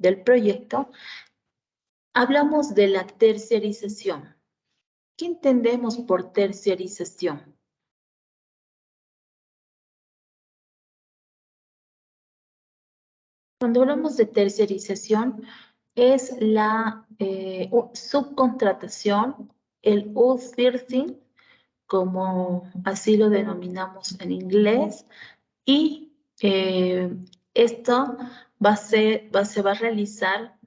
del proyecto, hablamos de la terciarización. ¿Qué entendemos por terciarización? Cuando hablamos de terciarización, es la subcontratación, el outsourcing, como así lo denominamos en inglés, y esto se va a realizar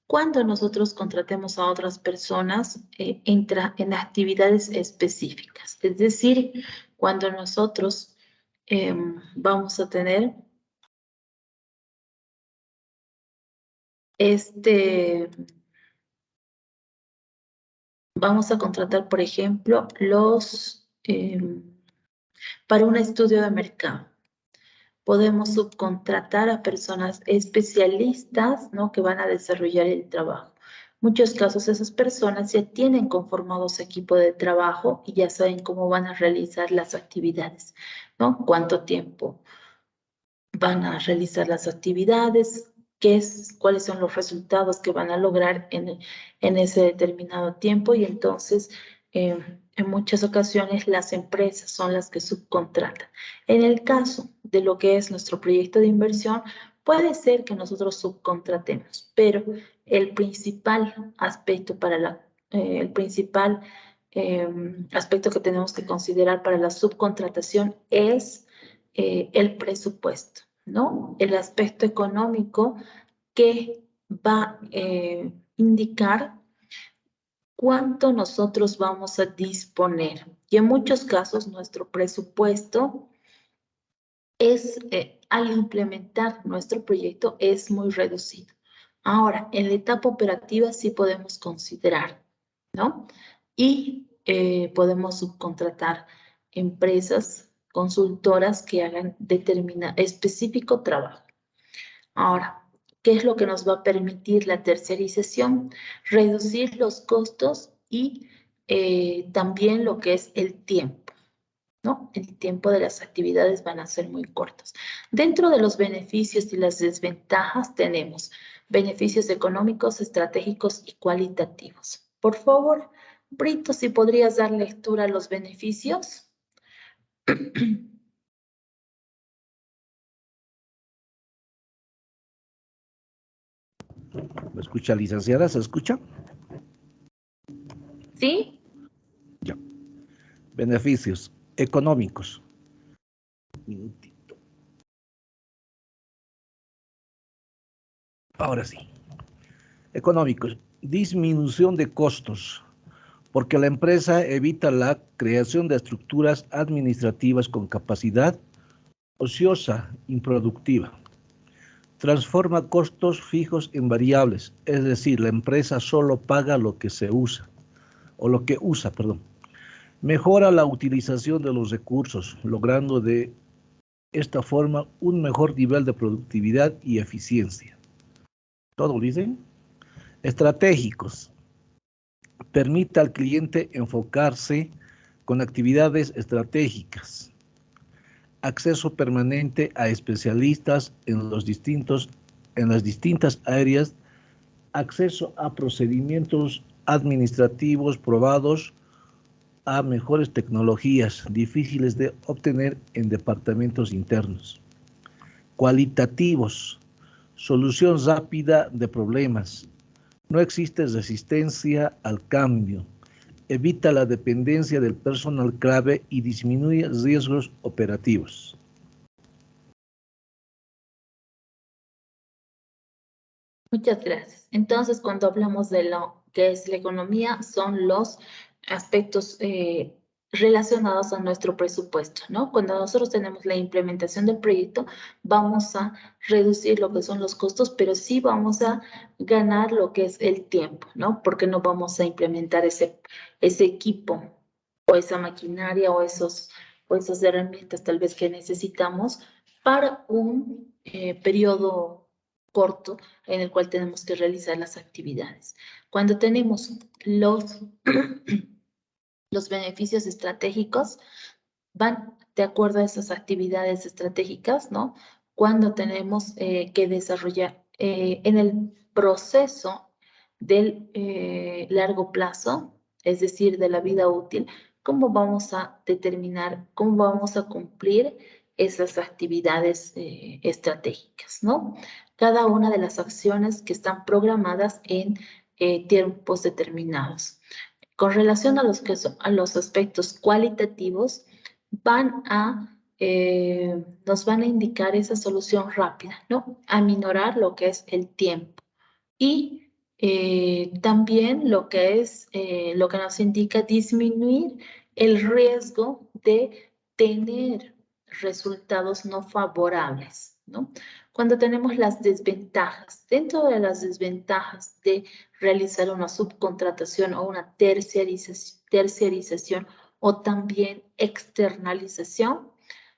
cuando nosotros contratemos a otras personas en actividades específicas. Es decir, cuando nosotros vamos a tener vamos a contratar, por ejemplo, para un estudio de mercado. Podemos subcontratar a personas especialistas, ¿no?, que van a desarrollar el trabajo. En muchos casos esas personas ya tienen conformados su equipo de trabajo y ya saben cómo van a realizar las actividades, ¿no? Cuánto tiempo van a realizar las actividades, cuáles son los resultados que van a lograr en ese determinado tiempo, y entonces en muchas ocasiones las empresas son las que subcontratan. En el caso de lo que es nuestro proyecto de inversión, puede ser que nosotros subcontratemos, pero el principal aspecto aspecto que tenemos que considerar para la subcontratación es el presupuesto, ¿no? El aspecto económico que va a indicar cuánto nosotros vamos a disponer. Y en muchos casos nuestro presupuesto al implementar nuestro proyecto es muy reducido. Ahora, en la etapa operativa sí podemos considerar, ¿no? Y podemos subcontratar empresas consultoras que hagan específico trabajo. Ahora, ¿qué es lo que nos va a permitir la terciarización? Reducir los costos y también lo que es el tiempo, ¿no? El tiempo de las actividades van a ser muy cortos. Dentro de los beneficios y las desventajas tenemos beneficios económicos, estratégicos y cualitativos. Por favor, Brito, si podrías dar lectura a los beneficios. ¿Me escucha, licenciada? ¿Se escucha? ¿Sí? Ya. Beneficios económicos. Un minutito. Ahora sí. Económicos. Disminución de costos, porque la empresa evita la creación de estructuras administrativas con capacidad ociosa, improductiva. Transforma costos fijos en variables, es decir, la empresa solo paga lo que se usa, perdón. Mejora la utilización de los recursos, logrando de esta forma un mejor nivel de productividad y eficiencia. ¿Todo lo dicen? Estratégicos. Permite al cliente enfocarse con actividades estratégicas. Acceso permanente a especialistas en las distintas áreas, acceso a procedimientos administrativos probados, a mejores tecnologías difíciles de obtener en departamentos internos. Cualitativos, solución rápida de problemas. No existe resistencia al cambio. Evita la dependencia del personal clave y disminuye riesgos operativos. Muchas gracias. Entonces, cuando hablamos de lo que es la economía, son los aspectos relacionados a nuestro presupuesto, ¿no? Cuando nosotros tenemos la implementación del proyecto, vamos a reducir lo que son los costos, pero sí vamos a ganar lo que es el tiempo, ¿no? Porque no vamos a implementar ese equipo o esa maquinaria o esas herramientas tal vez que necesitamos para un periodo corto en el cual tenemos que realizar las actividades. Cuando tenemos los beneficios estratégicos, van de acuerdo a esas actividades estratégicas, ¿no? Cuando tenemos que desarrollar en el proceso del largo plazo, es decir, de la vida útil, cómo vamos a determinar, cómo vamos a cumplir esas actividades estratégicas, ¿no? Cada una de las acciones que están programadas en tiempos determinados. Con relación a a los aspectos cualitativos, nos van a indicar esa solución rápida, ¿no? Aminorar lo que es el tiempo. Y también lo que es, lo que nos indica disminuir el riesgo de tener resultados no favorables, ¿no? Cuando tenemos las desventajas, dentro de las desventajas de realizar una subcontratación o una terciarización o también externalización,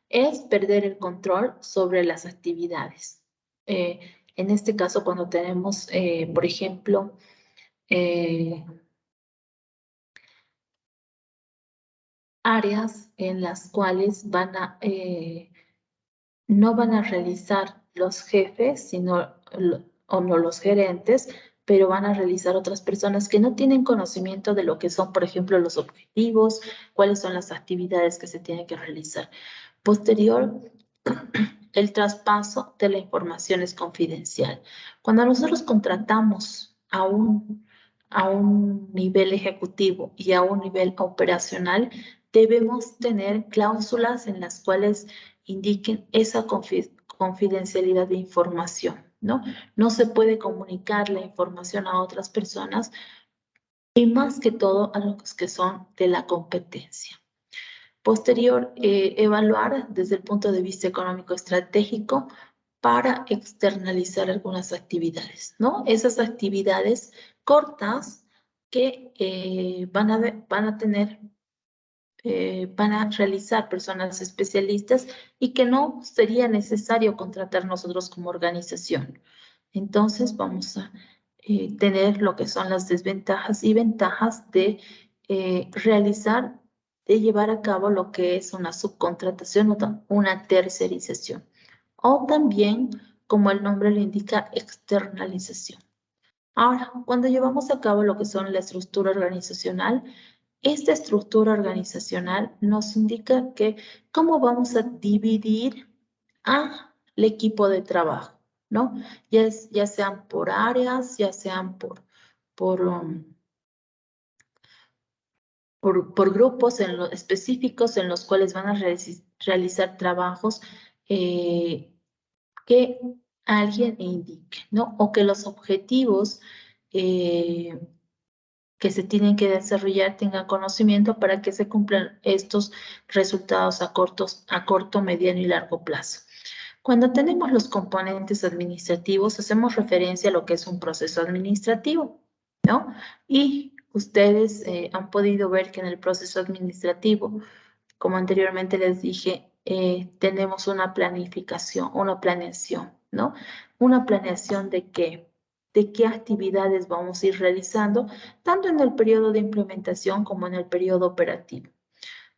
es perder el control sobre las actividades. En este caso, cuando tenemos, por ejemplo, áreas en las cuales no van a realizar los jefes, o no los gerentes, pero van a realizar otras personas que no tienen conocimiento de lo que son, por ejemplo, los objetivos, cuáles son las actividades que se tienen que realizar. Posterior, el traspaso de la información es confidencial. Cuando nosotros contratamos a un nivel ejecutivo y a un nivel operacional, debemos tener cláusulas en las cuales indiquen esa confidencialidad de información, ¿no? No se puede comunicar la información a otras personas y más que todo a los que son de la competencia. Posterior, evaluar desde el punto de vista económico estratégico para externalizar algunas actividades, ¿no? Esas actividades cortas que van a realizar personas especialistas y que no sería necesario contratar nosotros como organización. Entonces, vamos a tener lo que son las desventajas y ventajas de de llevar a cabo lo que es una subcontratación o una tercerización. O también, como el nombre lo indica, externalización. Ahora, cuando llevamos a cabo lo que son la estructura organizacional, esta estructura organizacional nos indica que cómo vamos a dividir al equipo de trabajo, ¿no? Ya sean por áreas, ya sean por grupos específicos en los cuales van a realizar trabajos que alguien indique, ¿no? O que los objetivos que se tienen que desarrollar tengan conocimiento para que se cumplan estos resultados a corto, mediano y largo plazo. Cuando tenemos los componentes administrativos, hacemos referencia a lo que es un proceso administrativo, ¿no? Y ustedes han podido ver que en el proceso administrativo, como anteriormente les dije, tenemos una planificación, una planeación, ¿no? Una planeación de qué actividades vamos a ir realizando, tanto en el periodo de implementación como en el periodo operativo.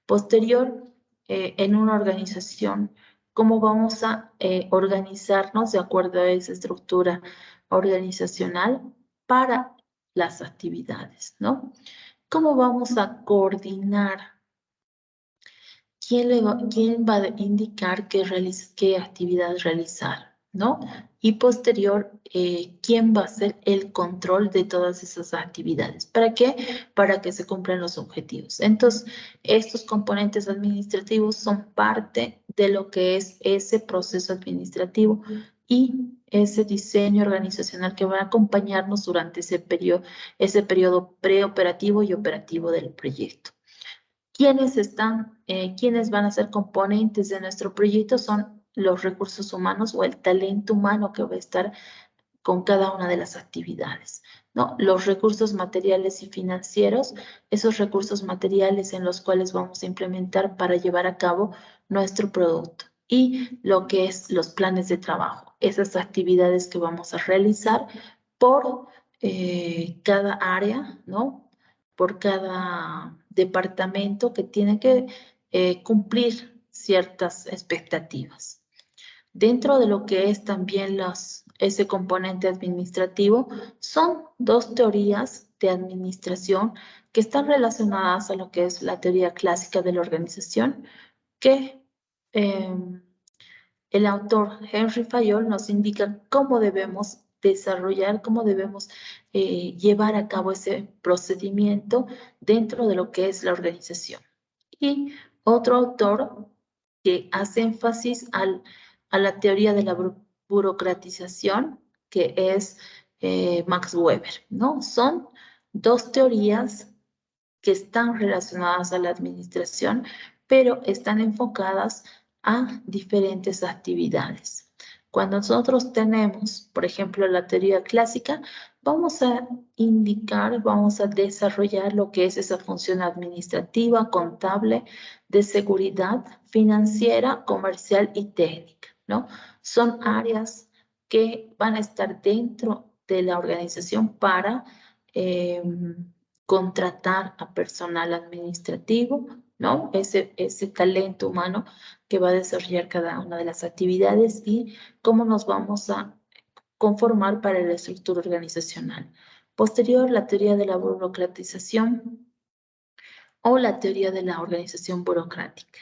Posterior, en una organización, cómo vamos a organizarnos de acuerdo a esa estructura organizacional para las actividades, ¿no? ¿Cómo vamos a coordinar? ¿Quién va a indicar qué actividad realizar, ¿no? Y posterior, ¿quién va a hacer el control de todas esas actividades? ¿Para qué? Para que se cumplan los objetivos. Entonces, estos componentes administrativos son parte de lo que es ese proceso administrativo y ese diseño organizacional que va a acompañarnos durante ese periodo preoperativo y operativo del proyecto. ¿Quiénes van a ser componentes de nuestro proyecto? Son los recursos humanos o el talento humano que va a estar con cada una de las actividades, ¿no? Los recursos materiales y financieros, esos recursos materiales en los cuales vamos a implementar para llevar a cabo nuestro producto. Y lo que es los planes de trabajo, esas actividades que vamos a realizar por cada área, ¿no? Por cada departamento que tiene que cumplir ciertas expectativas. Dentro de lo que es también ese componente administrativo, son dos teorías de administración que están relacionadas a lo que es la teoría clásica de la organización, que el autor Henry Fayol nos indica cómo debemos desarrollar, cómo debemos llevar a cabo ese procedimiento dentro de lo que es la organización. Y otro autor que hace énfasis a la teoría de la burocratización, que es Max Weber, ¿no? Son dos teorías que están relacionadas a la administración, pero están enfocadas a diferentes actividades. Cuando nosotros tenemos, por ejemplo, la teoría clásica, vamos a indicar, vamos a desarrollar lo que es esa función administrativa, contable, de seguridad, financiera, comercial y técnica, ¿no? Son áreas que van a estar dentro de la organización para contratar a personal administrativo, ¿no? Ese talento humano que va a desarrollar cada una de las actividades y cómo nos vamos a conformar para la estructura organizacional. Posterior, la teoría de la burocratización o la teoría de la organización burocrática.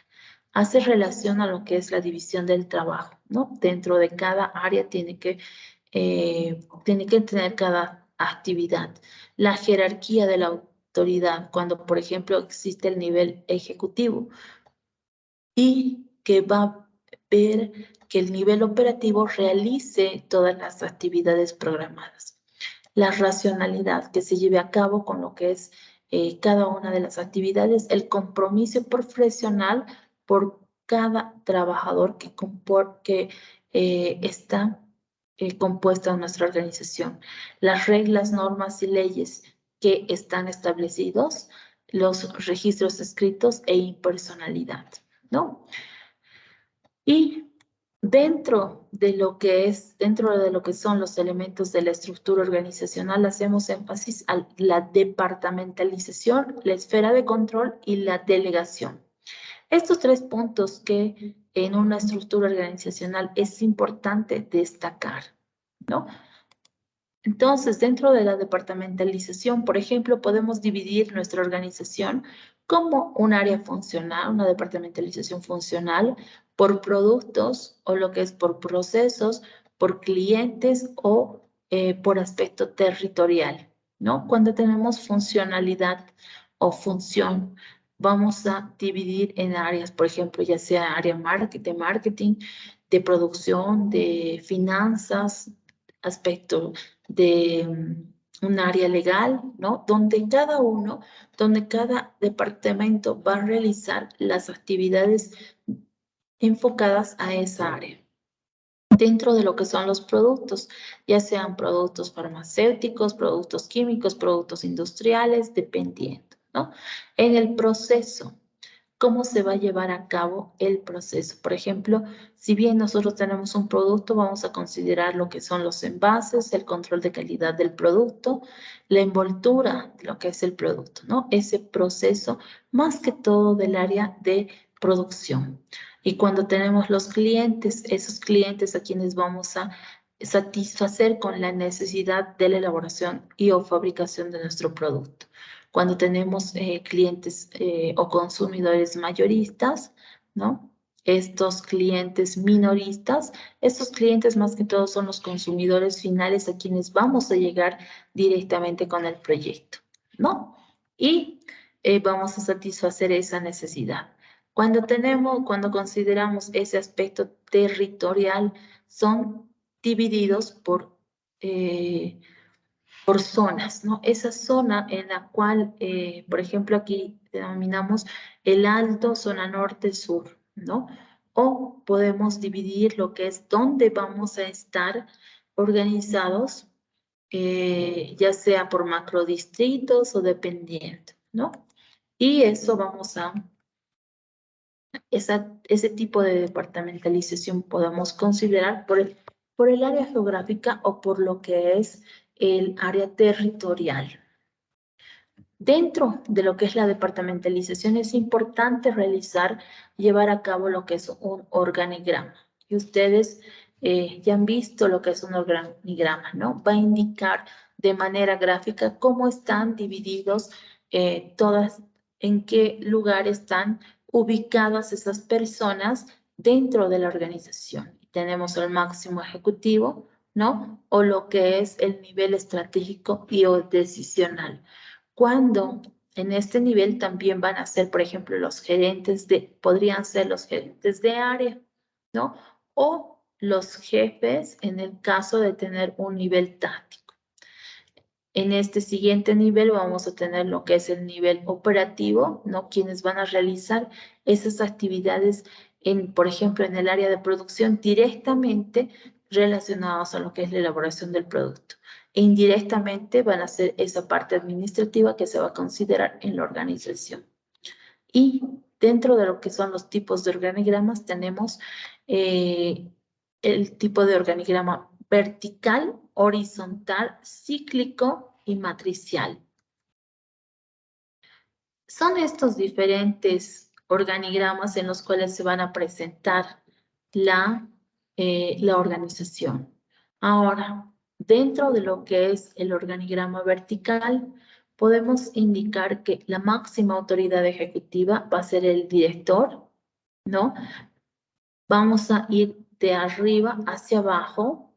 Hace relación a lo que es la división del trabajo, ¿no? Dentro de cada área tiene que tener cada actividad. La jerarquía de la autoridad, cuando por ejemplo existe el nivel ejecutivo y que va a ver que el nivel operativo realice todas las actividades programadas. La racionalidad que se lleve a cabo con lo que es cada una de las actividades, el compromiso profesional por cada trabajador que está compuesta en nuestra organización. Las reglas, normas y leyes que están establecidos, los registros escritos e impersonalidad, ¿no? Y dentro de lo que son los elementos de la estructura organizacional, hacemos énfasis a la departamentalización, la esfera de control y la delegación. Estos tres puntos que en una estructura organizacional es importante destacar, ¿no? Entonces, dentro de la departamentalización, por ejemplo, podemos dividir nuestra organización como un área funcional, una departamentalización funcional, por productos o lo que es por procesos, por clientes o por aspecto territorial, ¿no? Cuando tenemos funcionalidad o función, vamos a dividir en áreas, por ejemplo, ya sea área marketing, de producción, de finanzas, aspecto de un área legal, ¿no? Donde cada departamento va a realizar las actividades enfocadas a esa área. Dentro de lo que son los productos, ya sean productos farmacéuticos, productos químicos, productos industriales, dependiendo, ¿no? En el proceso, cómo se va a llevar a cabo el proceso. Por ejemplo, si bien nosotros tenemos un producto, vamos a considerar lo que son los envases, el control de calidad del producto, la envoltura de lo que es el producto, ¿no? Ese proceso, más que todo del área de producción. Y cuando tenemos los clientes, esos clientes a quienes vamos a satisfacer con la necesidad de la elaboración y o fabricación de nuestro producto. Cuando tenemos clientes o consumidores mayoristas, ¿no? Estos clientes minoristas, estos clientes más que todo son los consumidores finales a quienes vamos a llegar directamente con el proyecto, ¿no? Y vamos a satisfacer esa necesidad. Cuando consideramos ese aspecto territorial, son divididos por zonas, ¿no? Esa zona en la cual, por ejemplo, aquí denominamos el alto, zona norte, sur, ¿no? O podemos dividir lo que es donde vamos a estar organizados, ya sea por macrodistritos o dependiendo, ¿no? Y eso vamos a, ese tipo de departamentalización podemos considerar por el área geográfica o por lo que es el área territorial. Dentro de lo que es la departamentalización es importante llevar a cabo lo que es un organigrama. Y ustedes ya han visto lo que es un organigrama, ¿no? Va a indicar de manera gráfica cómo están divididos todas, en qué lugar están ubicadas esas personas dentro de la organización. Tenemos el máximo ejecutivo, ¿no? O lo que es el nivel estratégico y o decisional. Cuando en este nivel también van a ser, por ejemplo, los gerentes podrían ser los gerentes de área, ¿no? O los jefes en el caso de tener un nivel táctico. En este siguiente nivel vamos a tener lo que es el nivel operativo, ¿no? Quienes van a realizar esas actividades, por ejemplo, en el área de producción directamente relacionadas a lo que es la elaboración del producto. E indirectamente van a ser esa parte administrativa que se va a considerar en la organización. Y dentro de lo que son los tipos de organigramas tenemos el tipo de organigrama vertical, horizontal, cíclico y matricial. Son estos diferentes organigramas en los cuales se van a presentar la organización. Ahora, dentro de lo que es el organigrama vertical, podemos indicar que la máxima autoridad ejecutiva va a ser el director, ¿no? Vamos a ir de arriba hacia abajo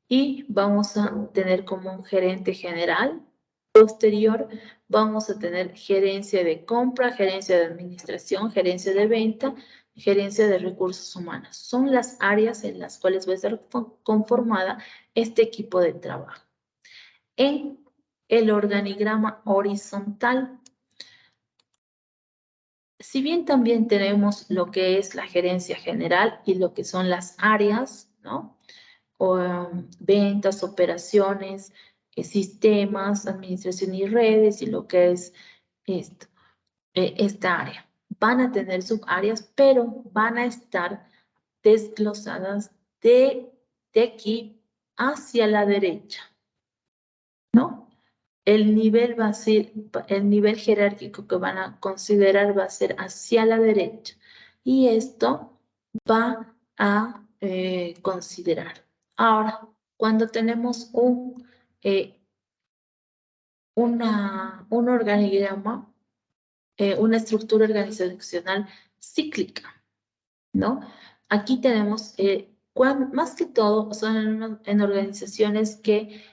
y vamos a tener como un gerente general. Posterior, vamos a tener gerencia de compra, gerencia de administración, gerencia de venta, gerencia de recursos humanos. Son las áreas en las cuales va a estar conformada este equipo de trabajo. En el organigrama horizontal, si bien también tenemos lo que es la gerencia general y lo que son las áreas, ¿no? O, ventas, operaciones, sistemas, administración y redes y lo que es esto, esta área. Van a tener subáreas, pero van a estar desglosadas de aquí hacia la derecha, ¿no? El nivel va a ser, el nivel jerárquico que van a considerar va a ser hacia la derecha. Y esto va a considerar. Ahora, cuando tenemos un organigrama, una estructura organizacional cíclica, ¿no? Aquí tenemos, más que todo, son en organizaciones que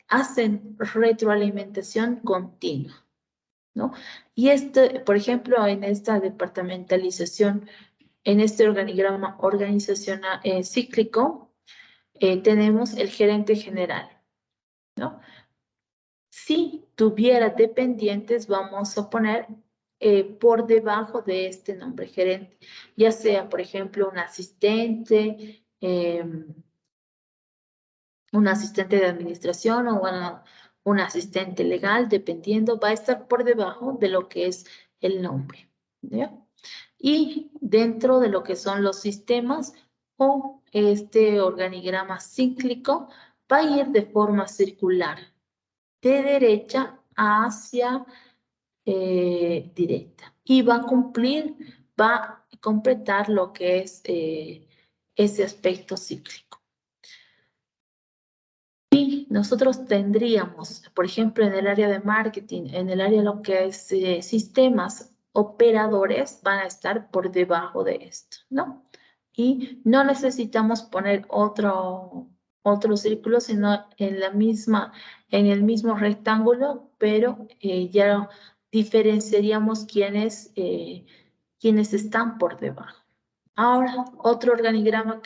hacen retroalimentación continua, ¿no? Y por ejemplo, en esta departamentalización, en este organigrama organizacional cíclico, tenemos el gerente general, ¿no? Si tuviera dependientes, vamos a poner por debajo de este nombre gerente, ya sea, por ejemplo, un asistente de administración o un asistente legal, dependiendo, va a estar por debajo de lo que es el nombre, ¿ya? Y dentro de lo que son los sistemas o este organigrama cíclico, va a ir de forma circular, de derecha hacia directa. Y va a completar lo que es ese aspecto cíclico. Y nosotros tendríamos, por ejemplo, en el área de marketing, en el área de lo que es sistemas, operadores van a estar por debajo de esto, ¿no? Y no necesitamos poner otro círculo, sino en el mismo rectángulo, pero ya diferenciaríamos quiénes están por debajo. Ahora, otro organigrama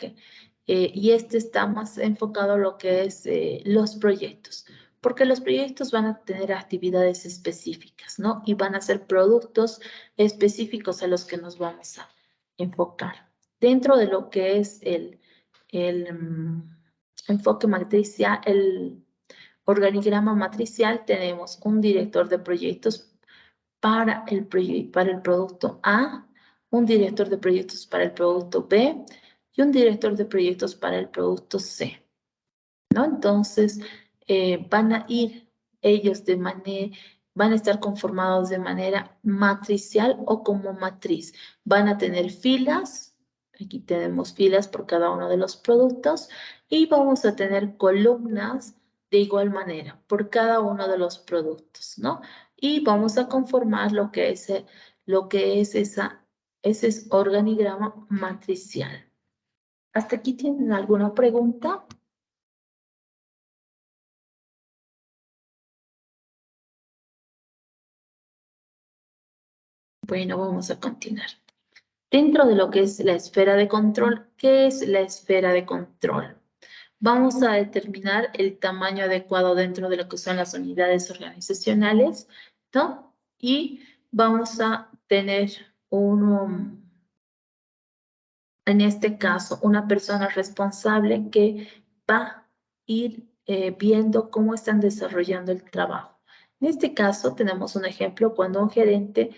y este está más enfocado a lo que es los proyectos, porque los proyectos van a tener actividades específicas, ¿no? Y van a ser productos específicos a los que nos vamos a enfocar. Dentro de lo que es el enfoque matricial, el organigrama matricial, tenemos un director de proyectos para el producto A, un director de proyectos para el producto B y un director de proyectos para el producto C, ¿no? Entonces, van a ir ellos van a estar conformados de manera matricial o como matriz. Van a tener filas Aquí tenemos filas por cada uno de los productos y vamos a tener columnas de igual manera por cada uno de los productos, ¿no? Y vamos a conformar lo que es ese organigrama matricial. ¿Hasta aquí tienen alguna pregunta? Bueno, vamos a continuar. Dentro de lo que es la esfera de control, ¿qué es la esfera de control? Vamos a determinar el tamaño adecuado dentro de lo que son las unidades organizacionales, ¿no? Y vamos a tener en este caso, una persona responsable que va a ir viendo cómo están desarrollando el trabajo. En este caso, tenemos un ejemplo cuando un gerente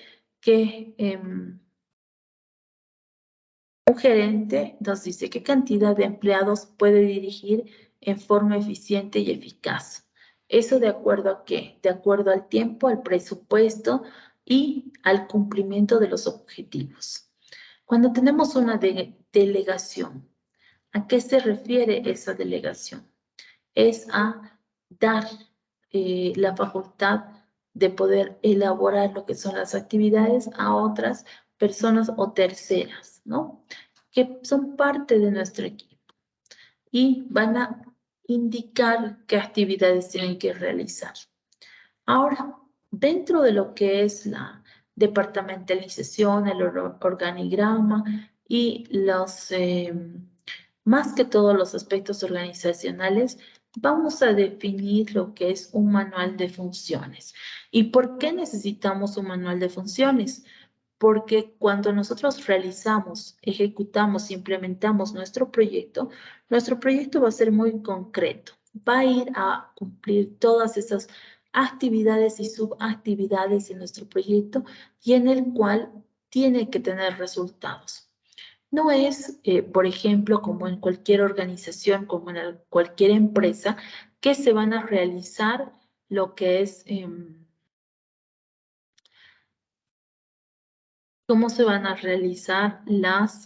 nos dice qué cantidad de empleados puede dirigir en forma eficiente y eficaz. ¿Eso de acuerdo a qué? De acuerdo al tiempo, al presupuesto y al cumplimiento de los objetivos. Cuando tenemos una delegación, ¿a qué se refiere esa delegación? Es a dar la facultad de poder elaborar lo que son las actividades a otras personas o terceras, ¿no? Que son parte de nuestro equipo y van a indicar qué actividades tienen que realizar. Ahora, dentro de lo que es la departamentalización, el organigrama y más que todos los aspectos organizacionales, vamos a definir lo que es un manual de funciones. ¿Y por qué necesitamos un manual de funciones? Porque cuando nosotros realizamos, ejecutamos, implementamos nuestro proyecto va a ser muy concreto. Va a ir a cumplir todas esas actividades y subactividades en nuestro proyecto y en el cual tiene que tener resultados. No es, por ejemplo, como en cualquier organización, como en cualquier empresa, que se van a realizar lo que es, cómo se van a realizar las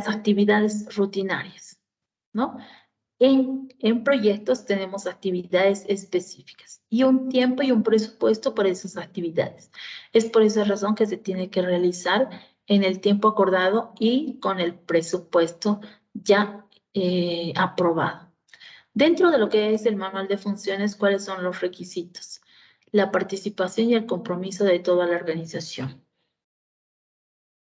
actividades rutinarias, ¿no? En proyectos tenemos actividades específicas y un tiempo y un presupuesto para esas actividades. Es por esa razón que se tiene que realizar en el tiempo acordado y con el presupuesto ya aprobado. Dentro de lo que es el manual de funciones, ¿cuáles son los requisitos? La participación y el compromiso de toda la organización.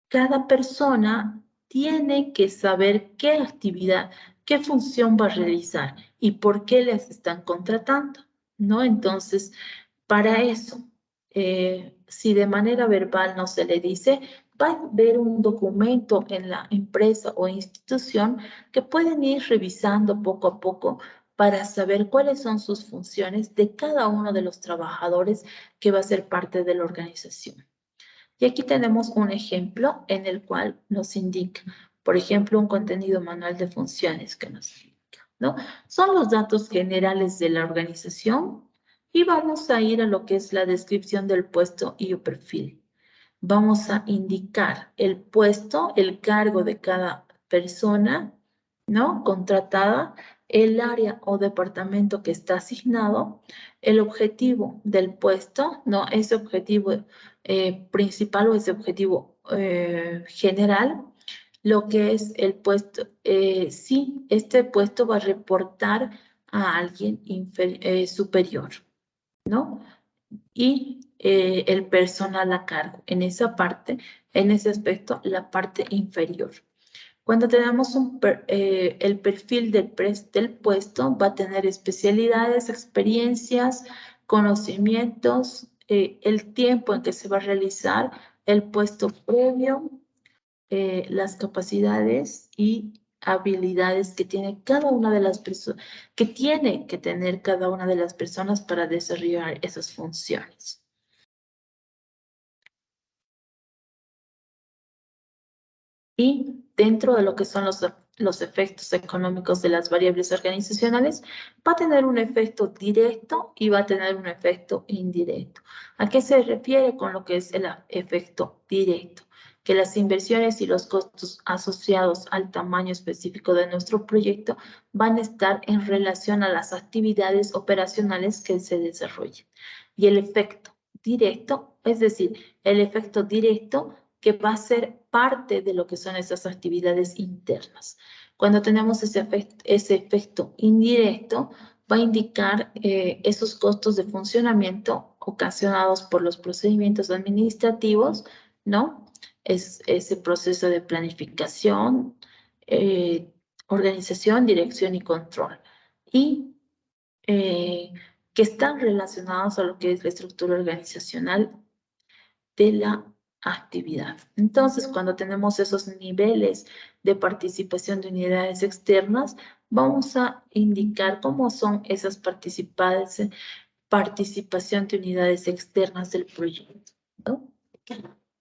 Cada persona tiene que saber qué actividad, qué función va a realizar y por qué les están contratando, ¿no? Entonces, para eso, si de manera verbal no se le dice, va a haber un documento en la empresa o institución que pueden ir revisando poco a poco para saber cuáles son sus funciones de cada uno de los trabajadores que va a ser parte de la organización. Y aquí tenemos un ejemplo en el cual nos indica, por ejemplo, un contenido manual de funciones que nos indica, ¿no? Son los datos generales de la organización y vamos a ir a lo que es la descripción del puesto y el perfil. Vamos a indicar el puesto, el cargo de cada persona, ¿no? Contratada, el área o departamento que está asignado, el objetivo del puesto, ¿no? Ese objetivo principal o ese objetivo general, lo que es el puesto, si este puesto va a reportar a alguien superior, ¿no? Y el personal a cargo. En esa parte, en ese aspecto, la parte inferior. Cuando tenemos el perfil del puesto, va a tener especialidades, experiencias, conocimientos, el tiempo en que se va a realizar el puesto previo, las capacidades y habilidades que tiene cada una de las personas, que tiene que tener cada una de las personas para desarrollar esas funciones. Y dentro de lo que son los efectos económicos de las variables organizacionales, va a tener un efecto directo y va a tener un efecto indirecto. ¿A qué se refiere con lo que es el efecto directo? que las inversiones y los costos asociados al tamaño específico de nuestro proyecto van a estar en relación a las actividades operacionales que se desarrollen. Y el efecto directo, es decir, el efecto directo que va a ser parte de lo que son esas actividades internas. Cuando tenemos ese efecto indirecto, va a indicar esos costos de funcionamiento ocasionados por los procedimientos administrativos, ¿no? Es ese proceso de planificación, organización, dirección y control. Y que están relacionados a lo que es la estructura organizacional de la actividad. Entonces, cuando tenemos esos niveles de participación de unidades externas, vamos a indicar cómo son esas participación de unidades externas del proyecto, ¿no?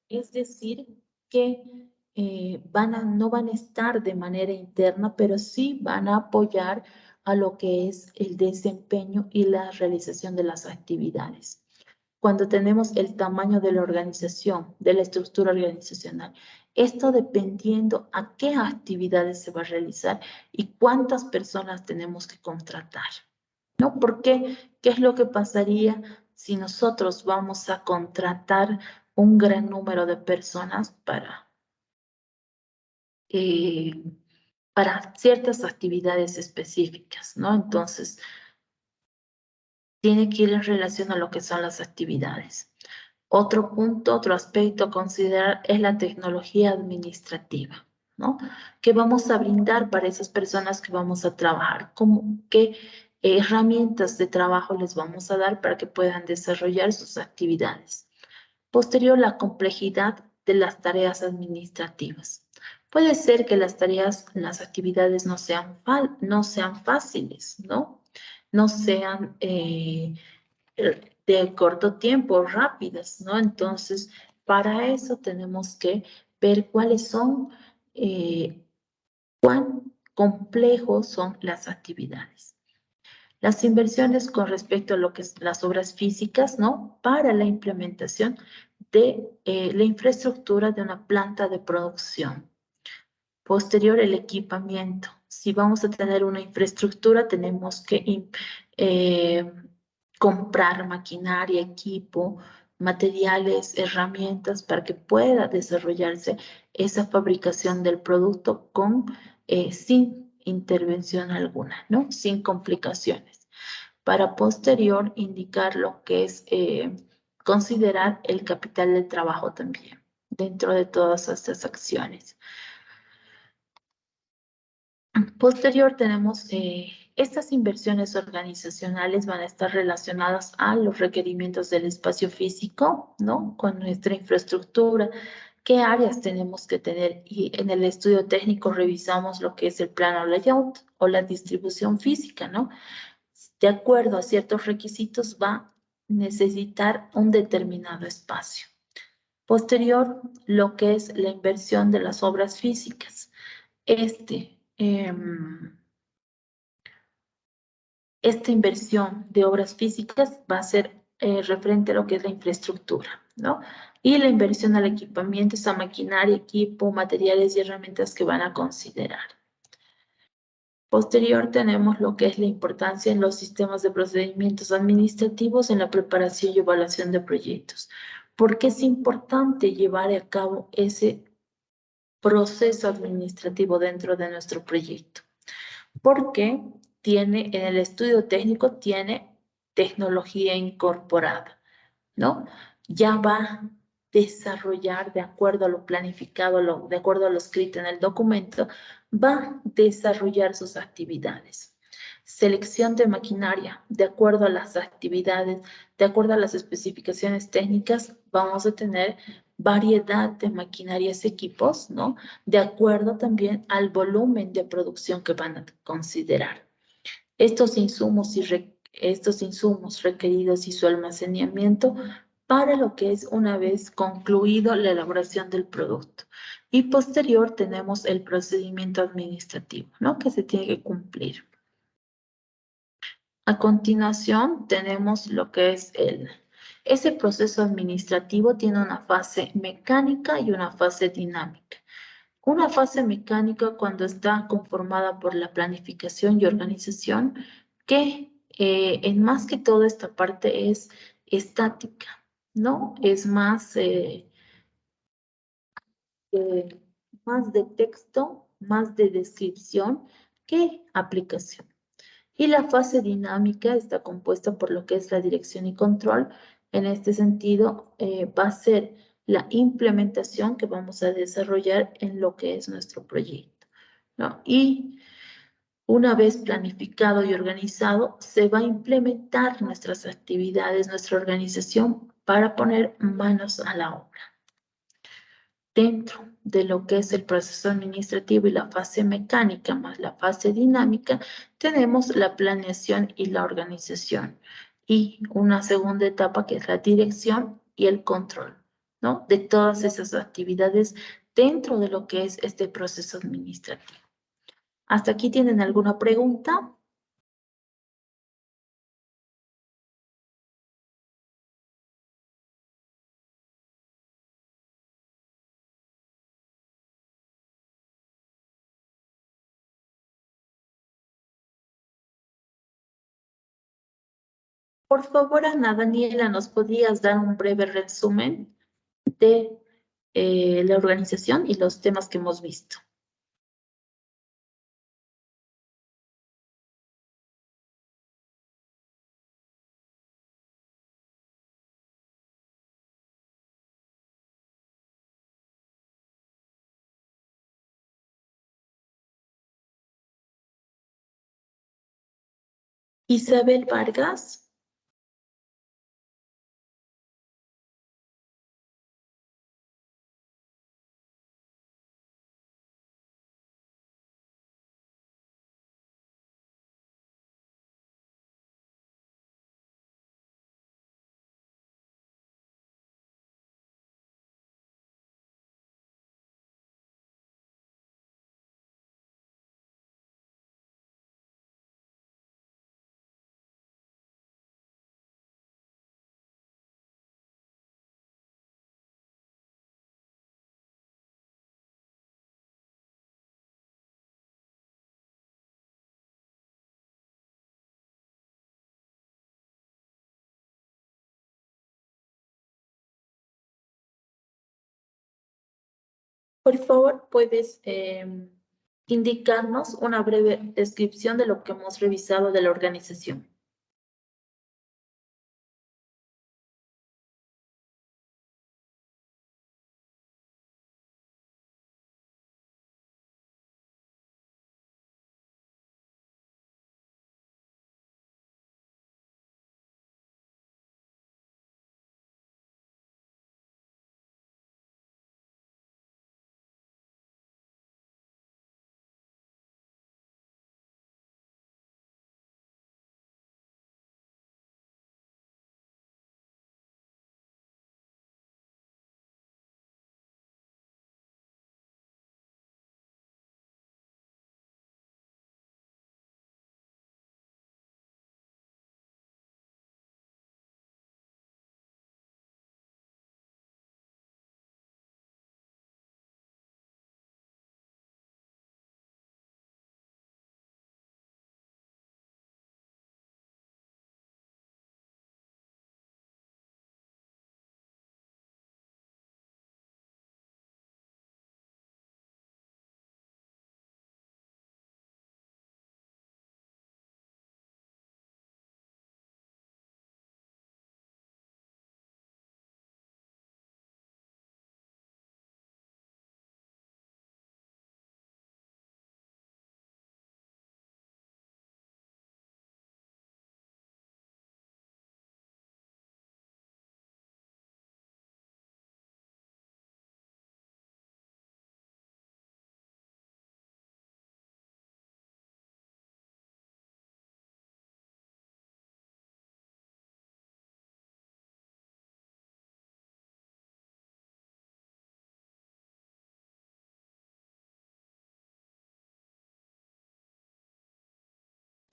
Es decir, que no van a estar de manera interna, pero sí van a apoyar a lo que es el desempeño y la realización de las actividades. Cuando tenemos el tamaño de la organización, de la estructura organizacional, esto dependiendo a qué actividades se va a realizar y cuántas personas tenemos que contratar, ¿no? Porque, ¿qué es lo que pasaría si nosotros vamos a contratar un gran número de personas para ciertas actividades específicas, ¿no? Entonces, tiene que ir en relación a lo que son las actividades. Otro punto, otro aspecto a considerar es la tecnología administrativa, ¿no? ¿Qué vamos a brindar para esas personas que vamos a trabajar? ¿Qué herramientas de trabajo les vamos a dar para que puedan desarrollar sus actividades? Posterior, la complejidad de las tareas administrativas. Puede ser que las actividades no sean fáciles, ¿no? No sean de corto tiempo, rápidas, ¿no? Entonces, para eso tenemos que ver cuán complejos son las actividades. Las inversiones con respecto a lo que es las obras físicas, ¿no? Para la implementación de la infraestructura de una planta de producción. Posterior, el equipamiento. Si vamos a tener una infraestructura, tenemos que comprar maquinaria, equipo, materiales, herramientas para que pueda desarrollarse esa fabricación del producto sin intervención alguna, ¿no? Sin complicaciones. Para posterior indicar lo que es considerar el capital de trabajo también dentro de todas estas acciones. Posterior tenemos estas inversiones organizacionales van a estar relacionadas a los requerimientos del espacio físico, ¿no? Con nuestra infraestructura, qué áreas tenemos que tener y en el estudio técnico revisamos lo que es el plano layout o la distribución física, ¿no? De acuerdo a ciertos requisitos va a necesitar un determinado espacio. Posterior, lo que es la inversión de las obras físicas. Esta inversión de obras físicas va a ser referente a lo que es la infraestructura, ¿no? Y la inversión al equipamiento, esa maquinaria, equipo, materiales y herramientas que van a considerar. Posterior tenemos lo que es la importancia en los sistemas de procedimientos administrativos en la preparación y evaluación de proyectos. ¿Por qué es importante llevar a cabo ese proceso administrativo dentro de nuestro proyecto? Porque en el estudio técnico tiene tecnología incorporada, ¿no? Ya va a desarrollar de acuerdo a lo planificado, de acuerdo a lo escrito en el documento, va a desarrollar sus actividades. Selección de maquinaria, de acuerdo a las actividades, de acuerdo a las especificaciones técnicas, vamos a tener variedad de maquinarias, equipos, ¿no? De acuerdo también al volumen de producción que van a considerar. Estos insumos requeridos y su almacenamiento para lo que es una vez concluido la elaboración del producto. Y posterior tenemos el procedimiento administrativo, ¿no? Que se tiene que cumplir. A continuación tenemos lo que es Ese proceso administrativo tiene una fase mecánica y una fase dinámica. Una fase mecánica cuando está conformada por la planificación y organización, que en más que todo esta parte es estática, ¿no? Es más de texto, más de descripción que aplicación. Y la fase dinámica está compuesta por lo que es la dirección y control. En este sentido, va a ser la implementación que vamos a desarrollar en lo que es nuestro proyecto, ¿no? Y una vez planificado y organizado, se va a implementar nuestras actividades, nuestra organización para poner manos a la obra. Dentro de lo que es el proceso administrativo y la fase mecánica más la fase dinámica, tenemos la planeación y la organización y una segunda etapa que es la dirección y el control, ¿no? De todas esas actividades dentro de lo que es este proceso administrativo. ¿Hasta aquí tienen alguna pregunta? Por favor, Ana Daniela, ¿nos podrías dar un breve resumen de la organización y los temas que hemos visto? Isabel Vargas. Por favor, puedes indicarnos una breve descripción de lo que hemos revisado de la organización.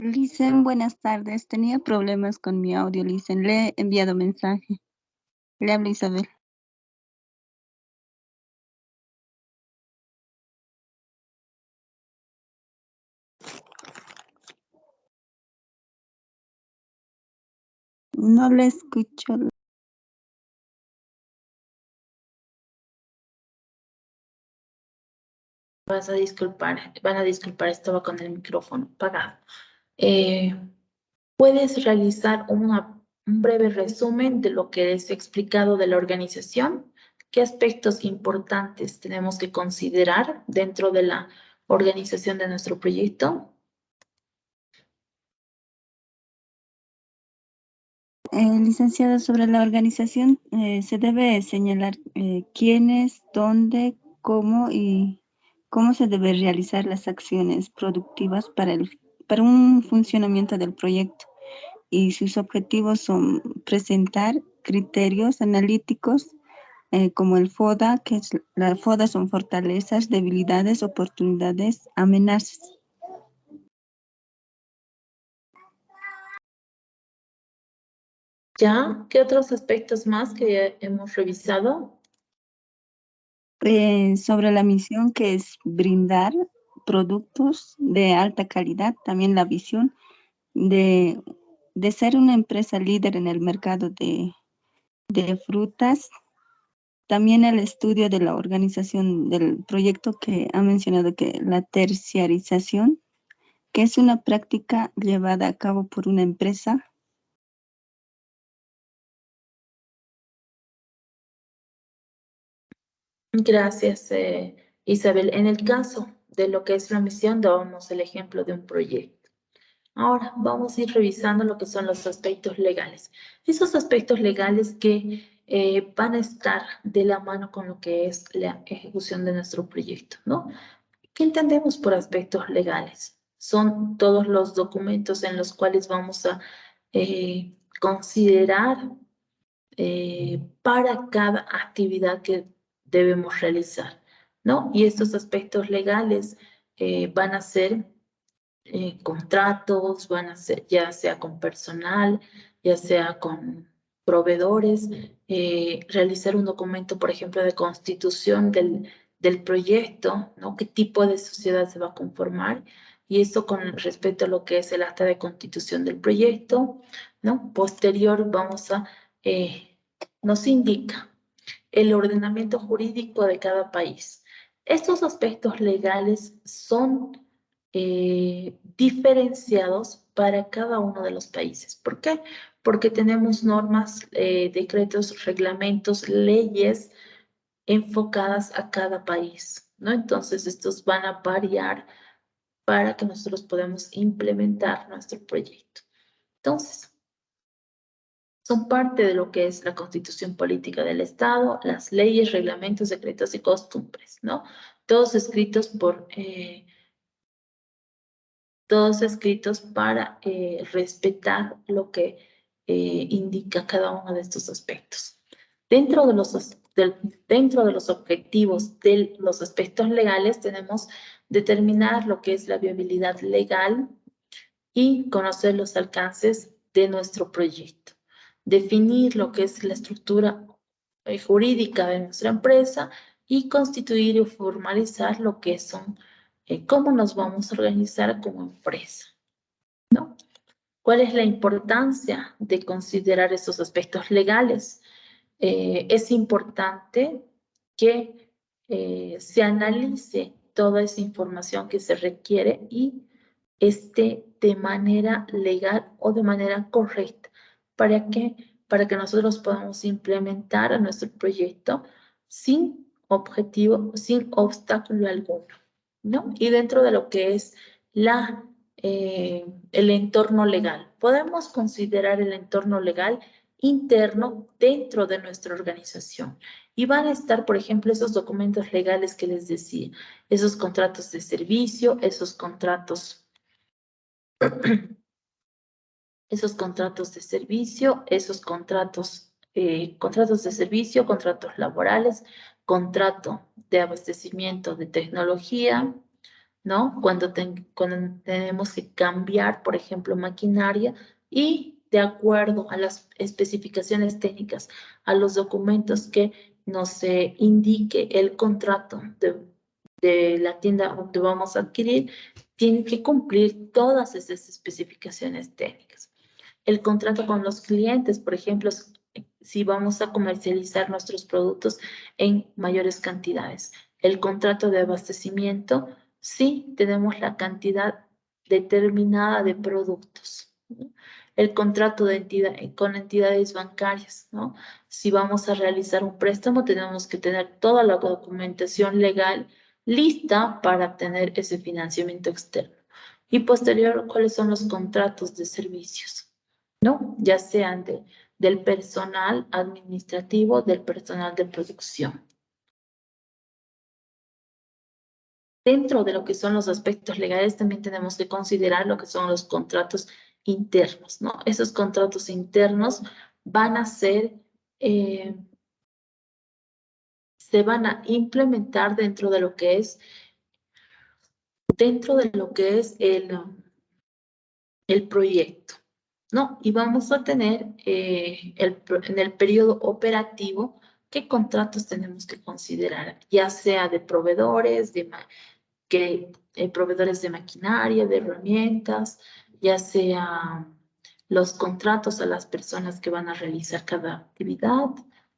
Licen, buenas tardes. Tenía problemas con mi audio, Licen. Le he enviado mensaje. Le habla Isabel. No le escucho. Van a disculpar, estaba con el micrófono apagado. ¿Puedes realizar un breve resumen de lo que es explicado de la organización? ¿Qué aspectos importantes tenemos que considerar dentro de la organización de nuestro proyecto? Licenciada, sobre la organización se debe señalar quiénes, dónde, cómo y cómo se debe realizar las acciones productivas para un funcionamiento del proyecto. Y sus objetivos son presentar criterios analíticos como el FODA, que es la FODA son fortalezas, debilidades, oportunidades, amenazas. ¿Ya? ¿Qué otros aspectos más que hemos revisado? Sobre la misión, que es brindar productos de alta calidad, también la visión de ser una empresa líder en el mercado de frutas, también el estudio de la organización del proyecto que ha mencionado, que la terciarización, que es una práctica llevada a cabo por una empresa. Gracias, Isabel. En el caso de lo que es la misión, dábamos el ejemplo de un proyecto. Ahora vamos a ir revisando lo que son los aspectos legales. Esos aspectos legales que van a estar de la mano con lo que es la ejecución de nuestro proyecto, ¿no? ¿Qué entendemos por aspectos legales? Son todos los documentos en los cuales vamos a considerar para cada actividad que debemos realizar, ¿no? Y estos aspectos legales van a ser contratos, van a ser ya sea con personal, ya sea con proveedores, realizar un documento, por ejemplo, de constitución del proyecto, ¿no? ¿Qué tipo de sociedad se va a conformar? Y esto con respecto a lo que es el acta de constitución del proyecto, ¿no? Posterior nos indica el ordenamiento jurídico de cada país. Estos aspectos legales son diferenciados para cada uno de los países. ¿Por qué? Porque tenemos normas, decretos, reglamentos, leyes enfocadas a cada país, ¿no? Entonces, estos van a variar para que nosotros podamos implementar nuestro proyecto. Entonces, son parte de lo que es la Constitución Política del Estado, las leyes, reglamentos, decretos y costumbres, ¿no? Todos escritos para respetar lo que indica cada uno de estos aspectos. Dentro de los objetivos de los aspectos legales tenemos determinar lo que es la viabilidad legal y conocer los alcances de nuestro proyecto. Definir lo que es la estructura jurídica de nuestra empresa y constituir y formalizar lo que son, cómo nos vamos a organizar como empresa, ¿no? ¿Cuál es la importancia de considerar esos aspectos legales? Es importante que se analice toda esa información que se requiere y esté de manera legal o de manera correcta. ¿Para qué? Para que nosotros podamos implementar a nuestro proyecto sin objetivo, sin obstáculo alguno, ¿no? Y dentro de lo que es el entorno legal, podemos considerar el entorno legal interno dentro de nuestra organización. Y van a estar, por ejemplo, esos documentos legales que les decía, esos contratos de servicio, esos contratos de servicio, contratos de servicio, contratos laborales, contrato de abastecimiento de tecnología, ¿no? Cuando tenemos que cambiar, por ejemplo, maquinaria y de acuerdo a las especificaciones técnicas, a los documentos que nos indique el contrato de la tienda donde vamos a adquirir, tiene que cumplir todas esas especificaciones técnicas. El contrato con los clientes, por ejemplo, si vamos a comercializar nuestros productos en mayores cantidades. El contrato de abastecimiento, sí tenemos la cantidad determinada de productos. El contrato con entidades bancarias, ¿no? Si vamos a realizar un préstamo, tenemos que tener toda la documentación legal lista para tener ese financiamiento externo. Y posterior, ¿cuáles son los contratos de servicios? ¿No? Ya sean del personal administrativo, del personal de producción. Dentro de lo que son los aspectos legales, también tenemos que considerar lo que son los contratos internos, ¿no? Esos contratos internos van a ser, se van a implementar dentro de lo que es el proyecto, ¿no? Y vamos a tener en el periodo operativo qué contratos tenemos que considerar, ya sea de proveedores, proveedores de maquinaria, de herramientas, ya sea los contratos a las personas que van a realizar cada actividad,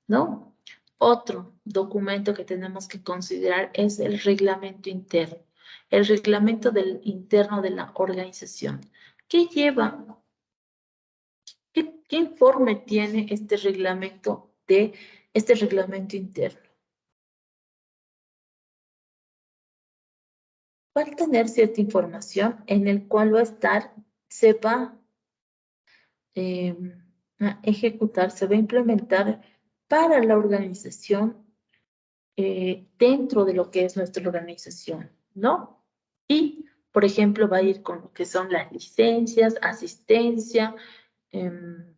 ¿no? Otro documento que tenemos que considerar es el reglamento interno, el reglamento interno de la organización. ¿Qué lleva? ¿Qué informe tiene este reglamento interno? Va a tener cierta información en el cual se va a ejecutar, se va a implementar para la organización dentro de lo que es nuestra organización, ¿no? Y, por ejemplo, va a ir con lo que son las licencias, asistencia, qué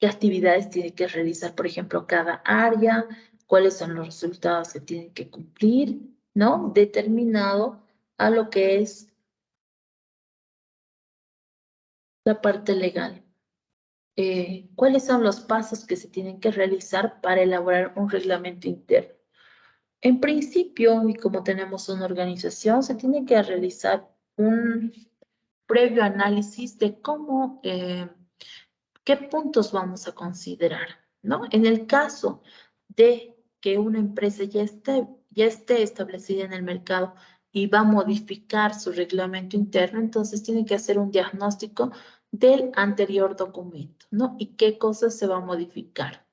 actividades tiene que realizar, por ejemplo, cada área, cuáles son los resultados que tienen que cumplir, ¿no? Determinado a lo que es la parte legal. ¿Cuáles son los pasos que se tienen que realizar para elaborar un reglamento interno? En principio, y como tenemos una organización, se tiene que realizar un previo análisis de qué puntos vamos a considerar, ¿no? En el caso de que una empresa ya esté establecida en el mercado y va a modificar su reglamento interno, entonces tiene que hacer un diagnóstico del anterior documento, ¿no? Y qué cosas se va a modificar.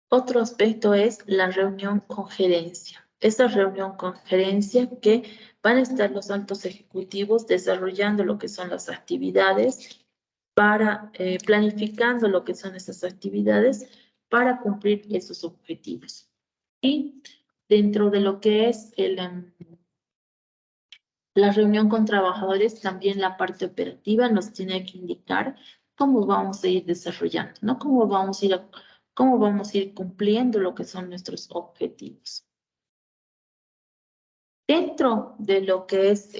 Otro aspecto es la reunión con gerencia. Esta reunión con gerencia que van a estar los altos ejecutivos desarrollando lo que son las actividades planificando lo que son esas actividades para cumplir esos objetivos. Y dentro de lo que es la reunión con trabajadores, también la parte operativa nos tiene que indicar cómo vamos a ir desarrollando, ¿no? Cómo vamos a ir cumpliendo lo que son nuestros objetivos. Dentro de lo que es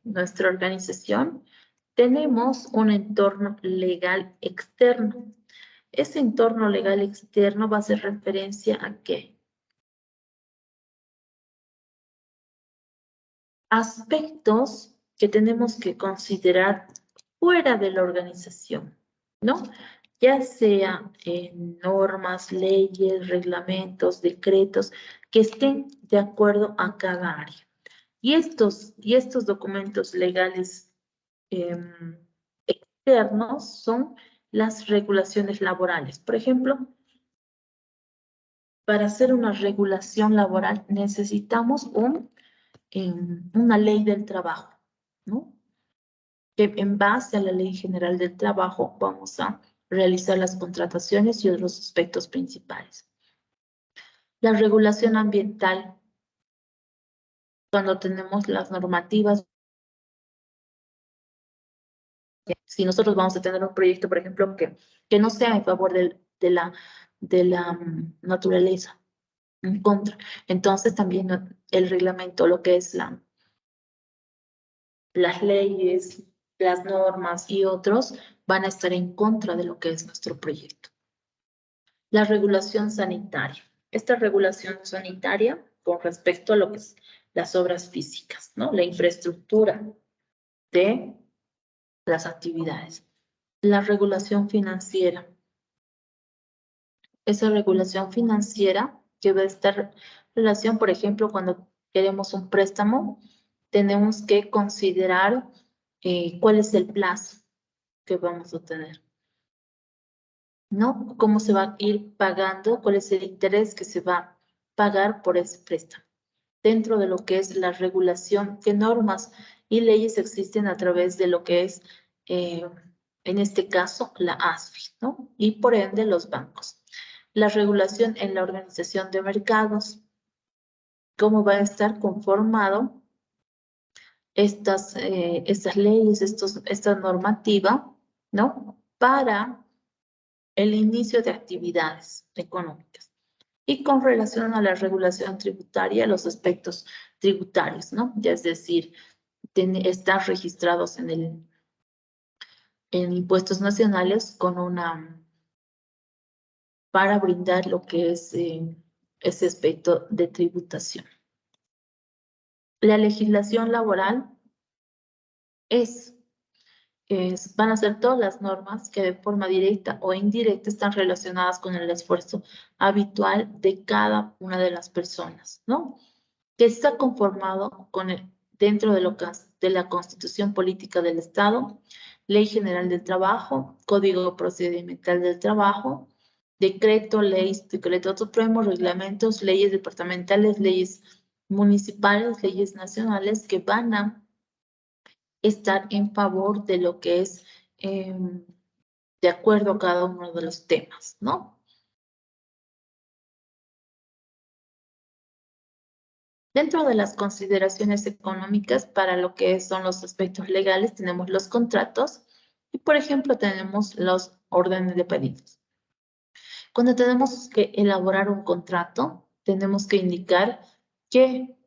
nuestra organización, tenemos un entorno legal externo. Ese entorno legal externo va a hacer referencia a qué? Aspectos que tenemos que considerar fuera de la organización, ¿no? Ya sea normas, leyes, reglamentos, decretos, que estén de acuerdo a cada área. Y estos documentos legales externos son las regulaciones laborales. Por ejemplo, para hacer una regulación laboral necesitamos una ley del trabajo, ¿no? Que en base a la Ley General del Trabajo vamos a realizar las contrataciones y otros aspectos principales. La regulación ambiental, cuando tenemos las normativas, si nosotros vamos a tener un proyecto, por ejemplo, que no sea en favor de la naturaleza, en contra. Entonces también el reglamento, lo que es las leyes, las normas y otros van a estar en contra de lo que es nuestro proyecto. La regulación sanitaria. Esta regulación sanitaria con respecto a lo que es las obras físicas, ¿no? La infraestructura de las actividades. La regulación financiera. Esa regulación financiera que va a estar en relación, por ejemplo, cuando queremos un préstamo, tenemos que considerar cuál es el plazo que vamos a tener, ¿no? Cómo se va a ir pagando, cuál es el interés que se va a pagar por ese préstamo. Dentro de lo que es la regulación, qué normas y leyes existen a través de lo que es, en este caso, la ASFI, ¿no? Y por ende los bancos. La regulación en la organización de mercados, cómo va a estar conformado estas leyes, esta normativa, ¿no? Para el inicio de actividades económicas. Y con relación a la regulación tributaria, los aspectos tributarios, ¿no? Ya es decir, estar registrados en impuestos nacionales para brindar lo que es ese aspecto de tributación. La legislación laboral van a ser todas las normas que de forma directa o indirecta están relacionadas con el esfuerzo habitual de cada una de las personas, ¿no? Que está conformado dentro de la Constitución Política del Estado, Ley General del Trabajo, Código Procedimental del Trabajo, decreto, leyes, decretos supremos, reglamentos, leyes departamentales, leyes municipales, leyes nacionales que van a estar en favor de lo que es de acuerdo a cada uno de los temas, ¿no? Dentro de las consideraciones económicas para lo que son los aspectos legales, tenemos los contratos y, por ejemplo, tenemos los órdenes de pedidos. Cuando tenemos que elaborar un contrato, tenemos que indicar que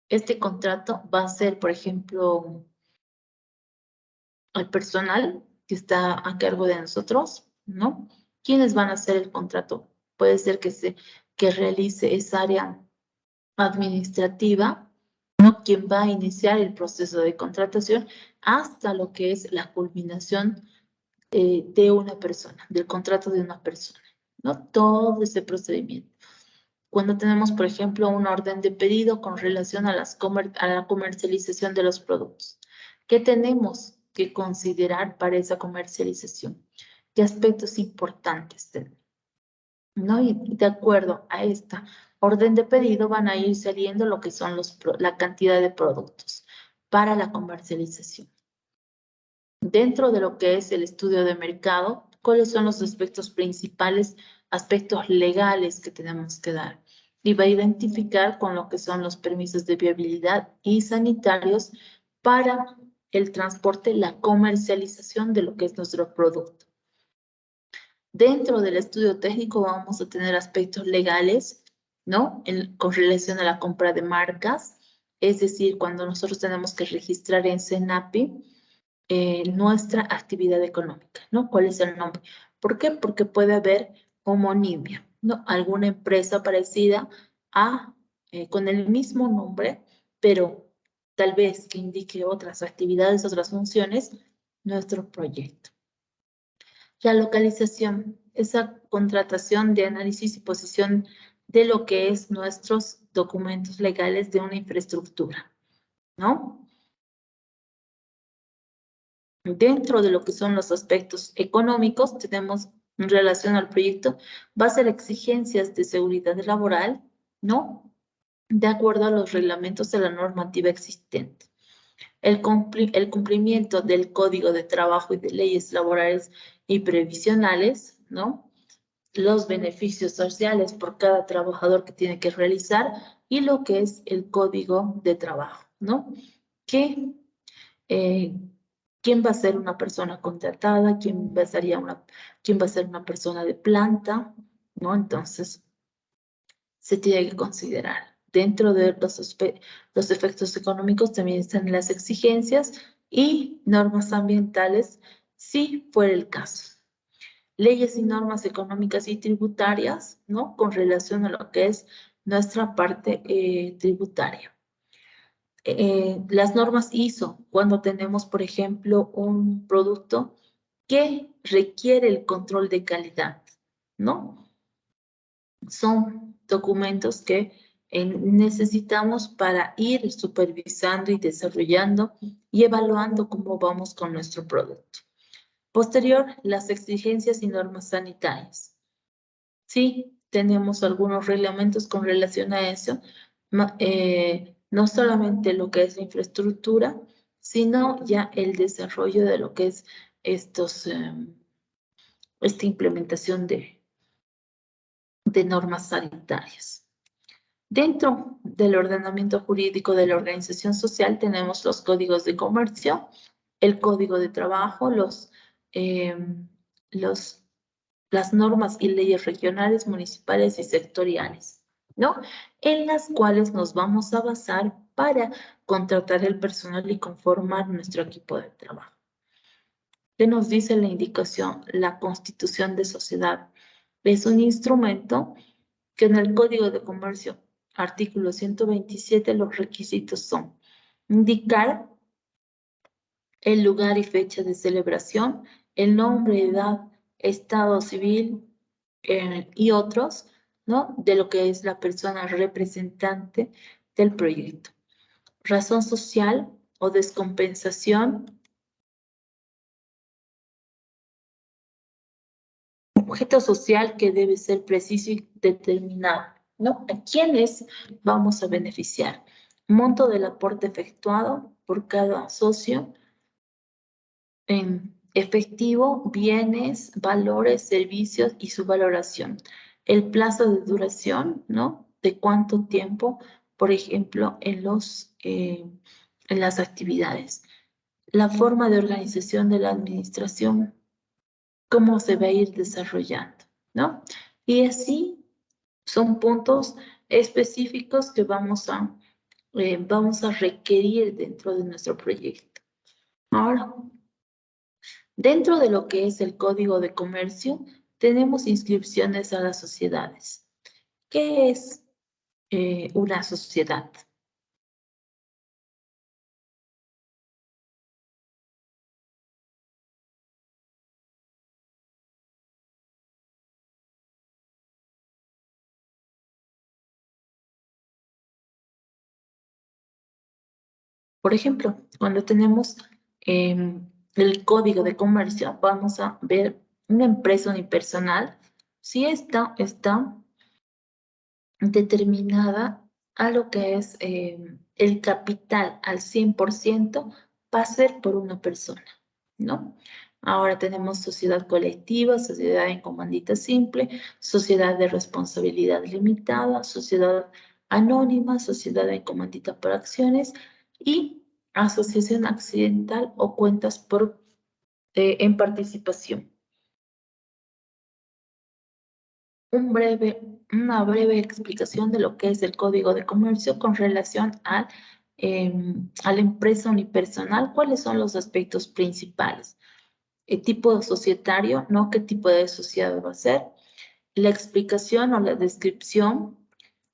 este contrato va a ser, por ejemplo, al personal que está a cargo de nosotros, ¿no? ¿Quiénes van a hacer el contrato? Puede ser que realice esa área administrativa, ¿no? Quien va a iniciar el proceso de contratación hasta lo que es la culminación de una persona, del contrato de una persona, ¿no? Todo ese procedimiento. Cuando tenemos, por ejemplo, una orden de pedido con relación a la comercialización de los productos, ¿qué tenemos que considerar para esa comercialización? ¿Qué aspectos importantes tenemos? ¿No? Y de acuerdo a esta orden de pedido van a ir saliendo lo que son la cantidad de productos para la comercialización. Dentro de lo que es el estudio de mercado, ¿cuáles son los aspectos principales, aspectos legales que tenemos que dar? Y va a identificar con lo que son los permisos de viabilidad y sanitarios para el transporte, la comercialización de lo que es nuestro producto. Dentro del estudio técnico vamos a tener aspectos legales, ¿no? Con relación a la compra de marcas, es decir, cuando nosotros tenemos que registrar en SENAPI nuestra actividad económica, ¿no? ¿Cuál es el nombre? ¿Por qué? Porque puede haber homonimia, ¿no? Alguna empresa parecida con el mismo nombre, pero tal vez que indique otras actividades, otras funciones, nuestro proyecto. La localización, esa contratación de análisis y posición de lo que es nuestros documentos legales de una infraestructura, ¿no? Dentro de lo que son los aspectos económicos, tenemos en relación al proyecto, va a ser exigencias de seguridad laboral, ¿no? De acuerdo a los reglamentos de la normativa existente. El cumplimiento del Código de Trabajo y de leyes laborales y previsionales, ¿no? Los beneficios sociales por cada trabajador que tiene que realizar y lo que es el Código de Trabajo, ¿no? ¿Quién va a ser una persona contratada? ¿Quién va a ser una persona de planta? ¿No? Entonces, se tiene que considerar. Dentro de los efectos económicos también están las exigencias y normas ambientales, si fuera el caso. Leyes y normas económicas y tributarias, ¿no? Con relación a lo que es nuestra parte tributaria. Las normas ISO, cuando tenemos, por ejemplo, un producto que requiere el control de calidad, ¿no? Son documentos que necesitamos para ir supervisando y desarrollando y evaluando cómo vamos con nuestro producto. Posterior, las exigencias y normas sanitarias. Sí, tenemos algunos reglamentos con relación a eso, no solamente lo que es la infraestructura, sino ya el desarrollo de lo que es esta implementación de normas sanitarias. Dentro del ordenamiento jurídico de la organización social tenemos los códigos de comercio, el código de trabajo, las normas y leyes regionales, municipales y sectoriales, ¿no? En las cuales nos vamos a basar para contratar el personal y conformar nuestro equipo de trabajo. ¿Qué nos dice la indicación? La constitución de sociedad es un instrumento que en el Código de Comercio, artículo 127, los requisitos son indicar el lugar y fecha de celebración, el nombre, edad, estado civil y otros, ¿no? De lo que es la persona representante del proyecto. Razón social o descompensación. Objeto social que debe ser preciso y determinado, ¿no? ¿A quiénes vamos a beneficiar? Monto del aporte efectuado por cada socio en efectivo, bienes, valores, servicios y su valoración. El plazo de duración, ¿no? De cuánto tiempo, por ejemplo, en las actividades. La forma de organización de la administración, cómo se va a ir desarrollando, ¿no? Y así son puntos específicos que vamos a requerir dentro de nuestro proyecto. Ahora, dentro de lo que es el Código de Comercio, tenemos inscripciones a las sociedades. ¿Qué es una sociedad? Por ejemplo, cuando tenemos el Código de Comercio, vamos a ver una empresa unipersonal, si esta está determinada a lo que es el capital al 100% va a ser por una persona, ¿no? Ahora tenemos sociedad colectiva, sociedad en comandita simple, sociedad de responsabilidad limitada, sociedad anónima, sociedad en comandita por acciones y asociación accidental o cuentas en participación. Una breve explicación de lo que es el Código de Comercio con relación a la empresa unipersonal. ¿Cuáles son los aspectos principales? El tipo societario, ¿no? ¿Qué tipo de sociedad va a ser? La explicación o la descripción,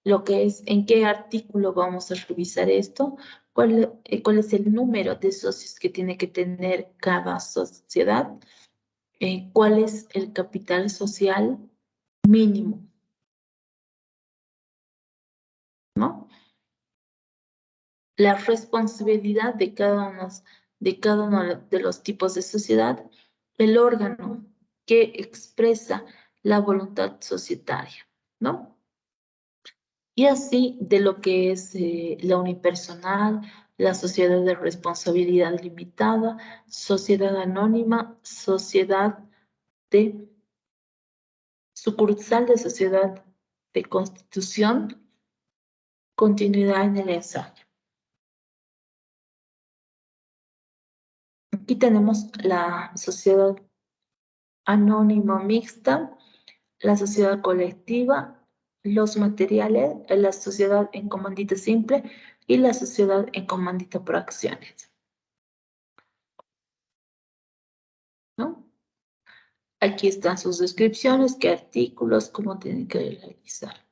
lo que es, en qué artículo vamos a revisar esto, cuál es el número de socios que tiene que tener cada sociedad, cuál es el capital social mínimo, ¿no? La responsabilidad de cada uno de los tipos de sociedad, el órgano que expresa la voluntad societaria, ¿no? Y así de lo que es la unipersonal, la sociedad de responsabilidad limitada, sociedad anónima, sociedad de sucursal de sociedad de constitución, continuidad en el ensayo. Aquí tenemos la sociedad anónima mixta, la sociedad colectiva, los materiales, la sociedad en comandita simple y la sociedad en comandita por acciones, ¿no? Aquí están sus descripciones, qué artículos, cómo tienen que realizar.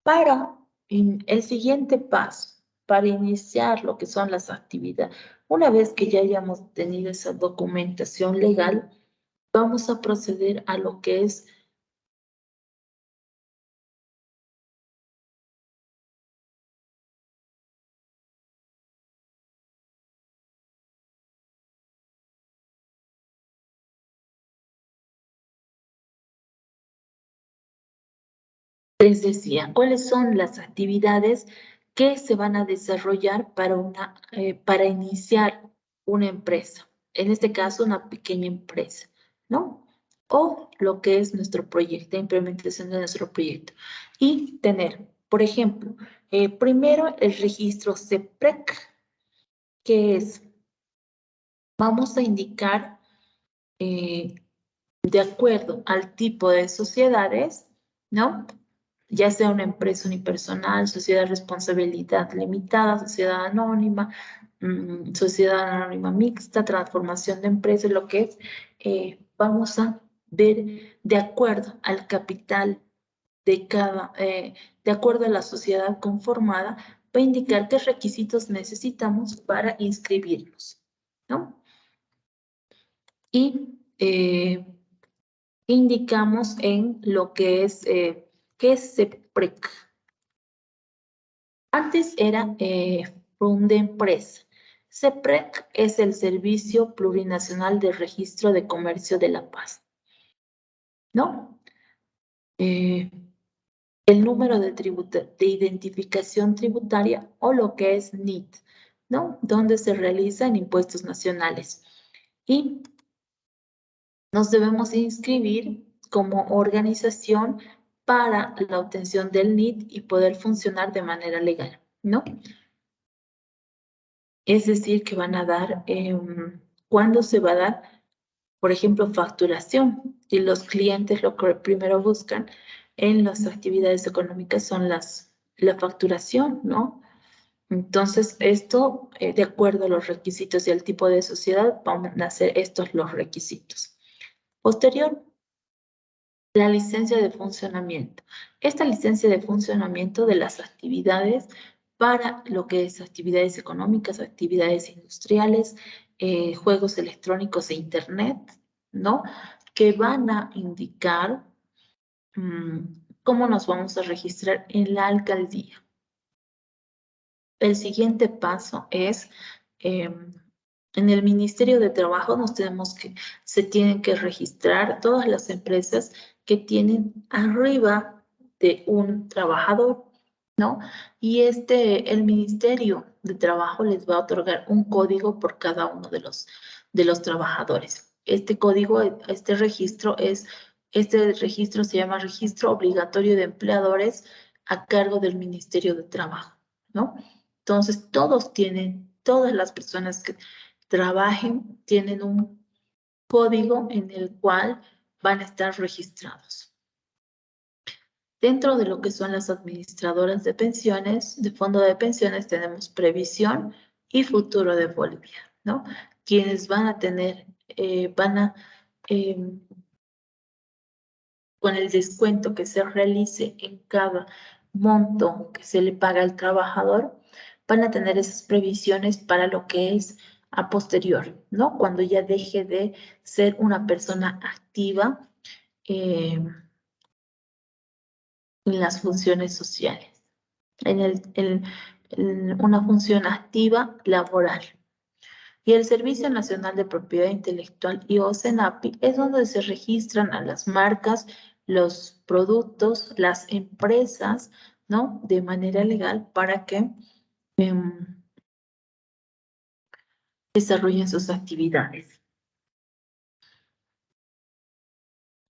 Para el siguiente paso, para iniciar lo que son las actividades, una vez que ya hayamos tenido esa documentación legal, vamos a proceder a lo que es les decía, ¿cuáles son las actividades que se van a desarrollar para iniciar una empresa? En este caso, una pequeña empresa, ¿no? O lo que es nuestro proyecto, la implementación de nuestro proyecto. Y tener, por ejemplo, primero el registro CEPREC, que es, vamos a indicar, de acuerdo al tipo de sociedades, ¿no? Ya sea una empresa unipersonal, sociedad de responsabilidad limitada, sociedad anónima, sociedad anónima mixta, transformación de empresa, lo que es, vamos a ver de acuerdo al capital de de acuerdo a la sociedad conformada, va a indicar qué requisitos necesitamos para inscribirnos, ¿no? Y indicamos en lo que es, ¿qué es CEPREC? Antes era Empresa. CEPREC es el Servicio Plurinacional de Registro de Comercio de La Paz, ¿no? El número de identificación tributaria o lo que es NIT, ¿no? Donde se realizan impuestos nacionales. Y nos debemos inscribir como organización para la obtención del NIT y poder funcionar de manera legal, ¿no? Es decir, que van a dar, ¿cuándo se va a dar? Por ejemplo, facturación. Y los clientes lo que primero buscan en las actividades económicas son la facturación, ¿no? Entonces, esto, de acuerdo a los requisitos y al tipo de sociedad, van a ser estos los requisitos. Posterior, la licencia de funcionamiento. Esta licencia de funcionamiento de las actividades para lo que es actividades económicas, actividades industriales, juegos electrónicos e internet, ¿no? Que van a indicar cómo nos vamos a registrar en la alcaldía. El siguiente paso es, en el Ministerio de Trabajo se tienen que registrar todas las empresas que tienen arriba de un trabajador, ¿no? Y el Ministerio de Trabajo les va a otorgar un código por cada uno de los trabajadores. Este código, este registro se llama Registro Obligatorio de Empleadores a cargo del Ministerio de Trabajo, ¿no? Entonces, todas las personas que trabajen tienen un código en el cual van a estar registrados. Dentro de lo que son las administradoras de pensiones, de fondo de pensiones, tenemos Previsión y Futuro de Bolivia, ¿no? Quienes van a tener, con el descuento que se realice en cada monto que se le paga al trabajador, van a tener esas previsiones para lo que es a posterior, ¿no? Cuando ya deje de ser una persona activa en las funciones sociales, en una función activa laboral. Y el Servicio Nacional de Propiedad Intelectual y SENAPI es donde se registran a las marcas, los productos, las empresas, ¿no? De manera legal para que desarrollen sus actividades.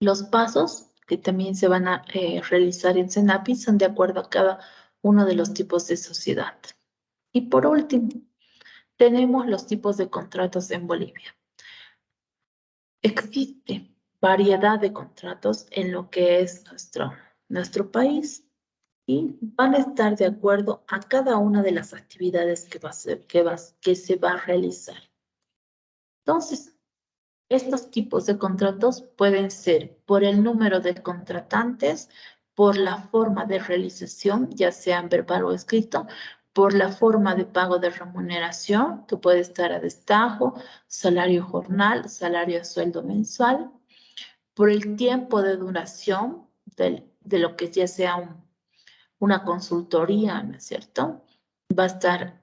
Los pasos que también se van a realizar en SENAPI son de acuerdo a cada uno de los tipos de sociedad. Y por último, tenemos los tipos de contratos en Bolivia. Existe variedad de contratos en lo que es nuestro país y van a estar de acuerdo a cada una de las actividades que se va a realizar. Entonces, estos tipos de contratos pueden ser por el número de contratantes, por la forma de realización, ya sea verbal o escrito, por la forma de pago de remuneración, que puede estar a destajo, salario jornal, salario a sueldo mensual, por el tiempo de duración de lo que ya sea una consultoría, ¿no es cierto? Va a estar,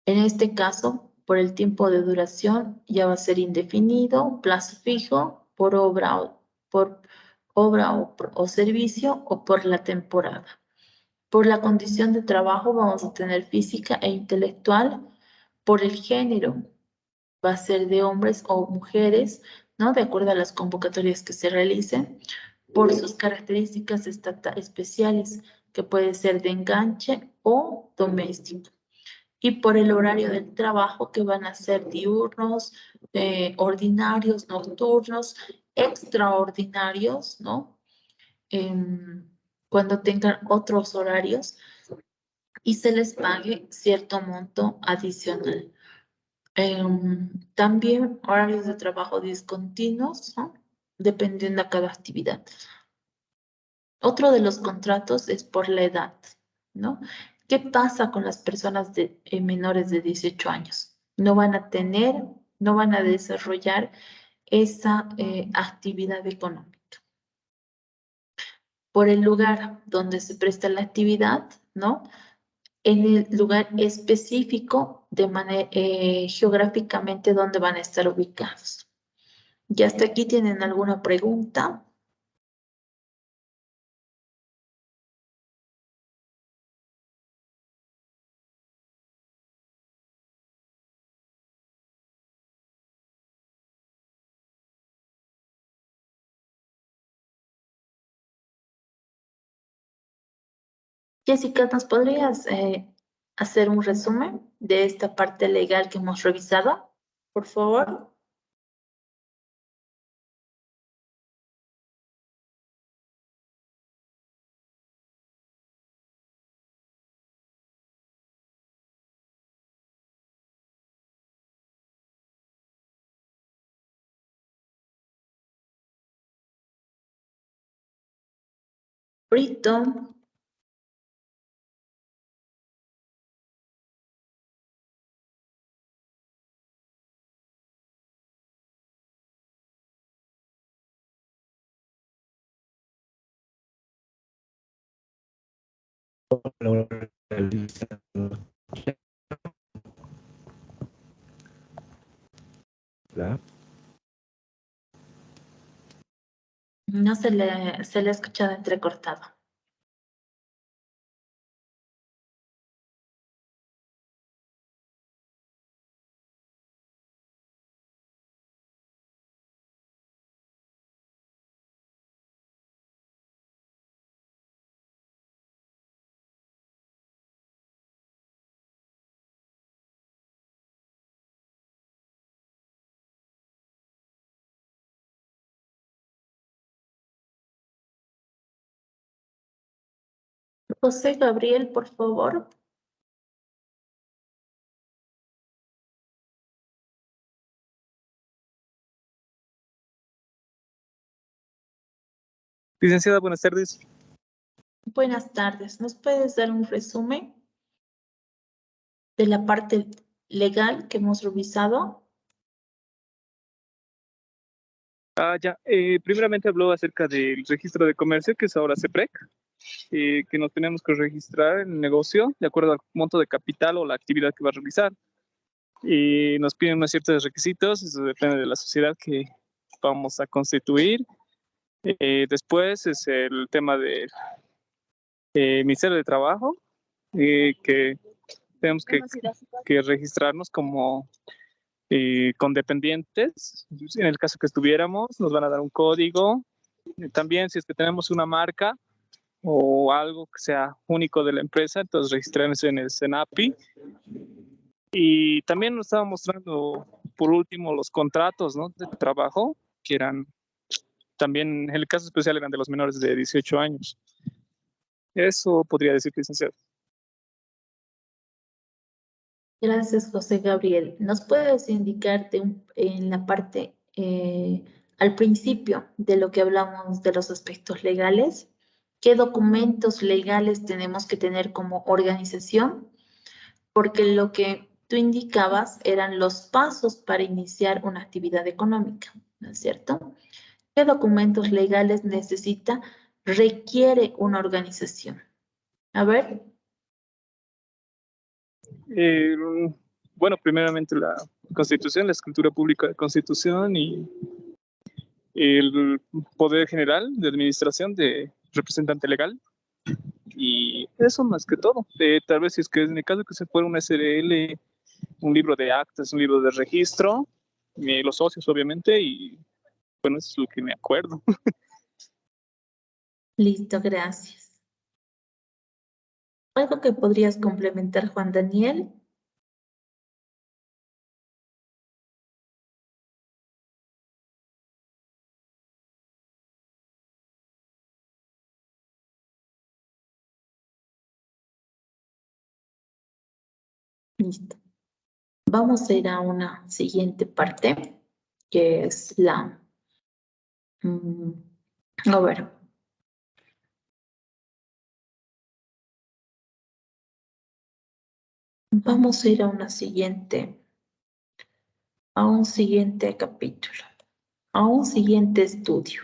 en este caso, por el tiempo de duración, ya va a ser indefinido, plazo fijo, por obra o servicio o por la temporada. Por la condición de trabajo vamos a tener física e intelectual. Por el género va a ser de hombres o mujeres, ¿no? De acuerdo a las convocatorias que se realicen. Por sus características especiales, que puede ser de enganche o doméstico. Y por el horario del trabajo, que van a ser diurnos, ordinarios, nocturnos, extraordinarios, ¿no? Cuando tengan otros horarios y se les pague cierto monto adicional. También horarios de trabajo discontinuos, ¿no? Dependiendo de cada actividad. Otro de los contratos es por la edad, ¿no? ¿Qué pasa con las personas menores de 18 años? No van a desarrollar esa actividad económica. Por el lugar donde se presta la actividad, ¿no? En el lugar específico, geográficamente, donde van a estar ubicados. ¿Y hasta aquí tienen alguna pregunta? Jessica, ¿nos podrías hacer un resumen de esta parte legal que hemos revisado? Por favor. Brito. No se le ha escuchado entrecortado. José Gabriel, por favor. Licenciada, buenas tardes. Buenas tardes. ¿Nos puedes dar un resumen de la parte legal que hemos revisado? Primeramente habló acerca del registro de comercio, que es ahora CEPREC, que nos tenemos que registrar en el negocio de acuerdo al monto de capital o la actividad que va a realizar. Y nos piden unos ciertos requisitos, eso depende de la sociedad que vamos a constituir. Después es el tema del Ministerio de Trabajo, que tenemos que registrarnos como con dependientes. En el caso que estuviéramos, nos van a dar un código. También, si es que tenemos una marca o algo que sea único de la empresa, entonces registrarse en el SENAPI. Y también nos estaba mostrando, por último, los contratos, ¿no?, de trabajo, que eran también el caso especial eran de los menores de 18 años. Eso podría decir, licenciado. Gracias, José Gabriel. ¿Nos puedes indicar en la parte, al principio de lo que hablamos de los aspectos legales, qué documentos legales tenemos que tener como organización? Porque lo que tú indicabas eran los pasos para iniciar una actividad económica, ¿no es cierto? ¿Qué documentos legales requiere una organización? A ver. Bueno, primeramente la Constitución, la escritura pública de Constitución y el poder general de administración de representante legal. Y eso más que todo. Tal vez si es que en el caso que se fuera una SRL, un libro de actas, un libro de registro, los socios obviamente, y bueno, eso es lo que me acuerdo. Listo, gracias. ¿Algo que podrías complementar, Juan Daniel? Listo. Vamos a ir a una siguiente parte, que es la... a ver. Vamos a ir a un siguiente capítulo, a un siguiente estudio.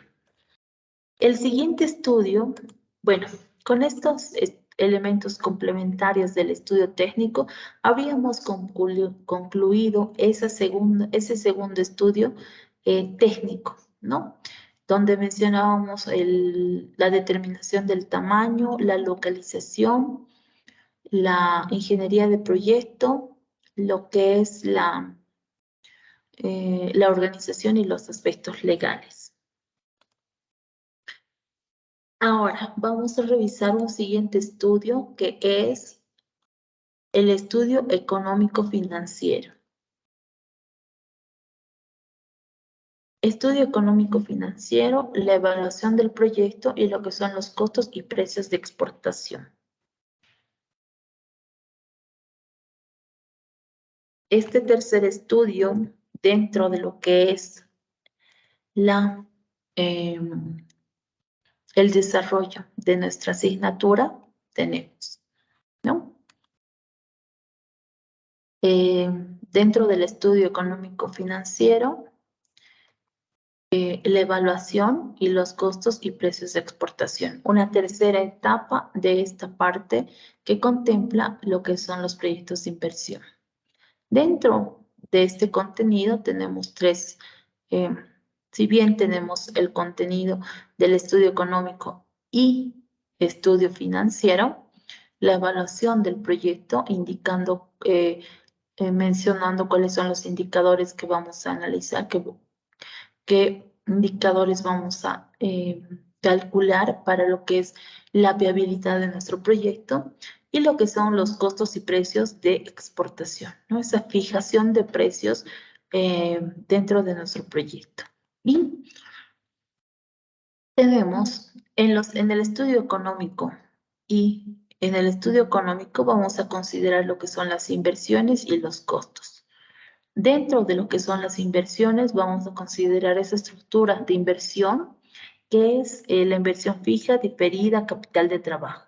El siguiente estudio, bueno, con estos elementos complementarios del estudio técnico, habríamos concluido ese segundo estudio técnico, ¿no? Donde mencionábamos la determinación del tamaño, la localización, la ingeniería de proyecto, lo que es la organización y los aspectos legales. Ahora, vamos a revisar un siguiente estudio que es el estudio económico-financiero. Estudio económico-financiero, la evaluación del proyecto y lo que son los costos y precios de exportación. Este tercer estudio, dentro de lo que es el desarrollo de nuestra asignatura, tenemos, ¿no? Dentro del estudio económico-financiero, la evaluación y los costos y precios de exportación. Una tercera etapa de esta parte que contempla lo que son los proyectos de inversión. Dentro de este contenido tenemos tres, si bien tenemos el contenido del estudio económico y estudio financiero, la evaluación del proyecto indicando, mencionando cuáles son los indicadores que vamos a analizar, qué indicadores vamos a calcular para lo que es la viabilidad de nuestro proyecto y lo que son los costos y precios de exportación, ¿no? Esa fijación de precios dentro de nuestro proyecto. Y tenemos en el estudio económico y en el estudio económico vamos a considerar lo que son las inversiones y los costos. Dentro de lo que son las inversiones, vamos a considerar esa estructura de inversión, que es la inversión fija, diferida, capital de trabajo.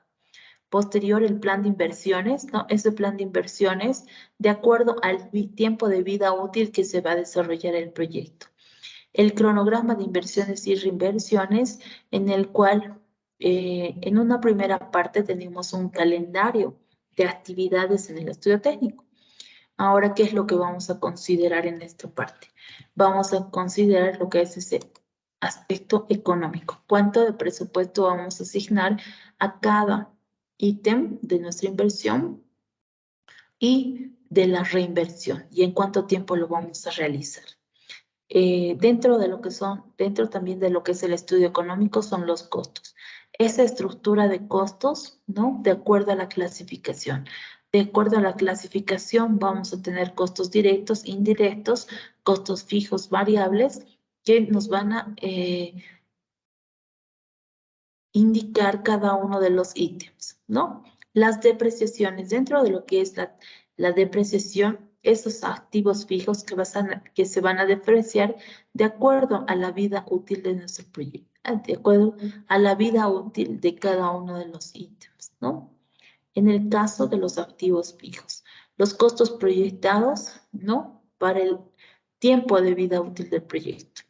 Posterior, el plan de inversiones, ¿no? Ese plan de inversiones de acuerdo al tiempo de vida útil que se va a desarrollar el proyecto. El cronograma de inversiones y reinversiones, en el cual en una primera parte tenemos un calendario de actividades en el estudio técnico. Ahora, ¿qué es lo que vamos a considerar en esta parte? Vamos a considerar lo que es ese aspecto económico. ¿Cuánto de presupuesto vamos a asignar a cada ítem de nuestra inversión y de la reinversión? ¿Y en cuánto tiempo lo vamos a realizar? Dentro también de lo que es el estudio económico son los costos. Esa estructura de costos, ¿no? De acuerdo a la clasificación. De acuerdo a la clasificación vamos a tener costos directos, indirectos, costos fijos, variables, que nos van a indicar cada uno de los ítems, ¿no? Las depreciaciones, dentro de lo que es la depreciación, esos activos fijos que se van a depreciar de acuerdo a la vida útil de nuestro proyecto, de acuerdo a la vida útil de cada uno de los ítems, ¿no? En el caso de los activos fijos, los costos proyectados, ¿no? Para el tiempo de vida útil del proyecto.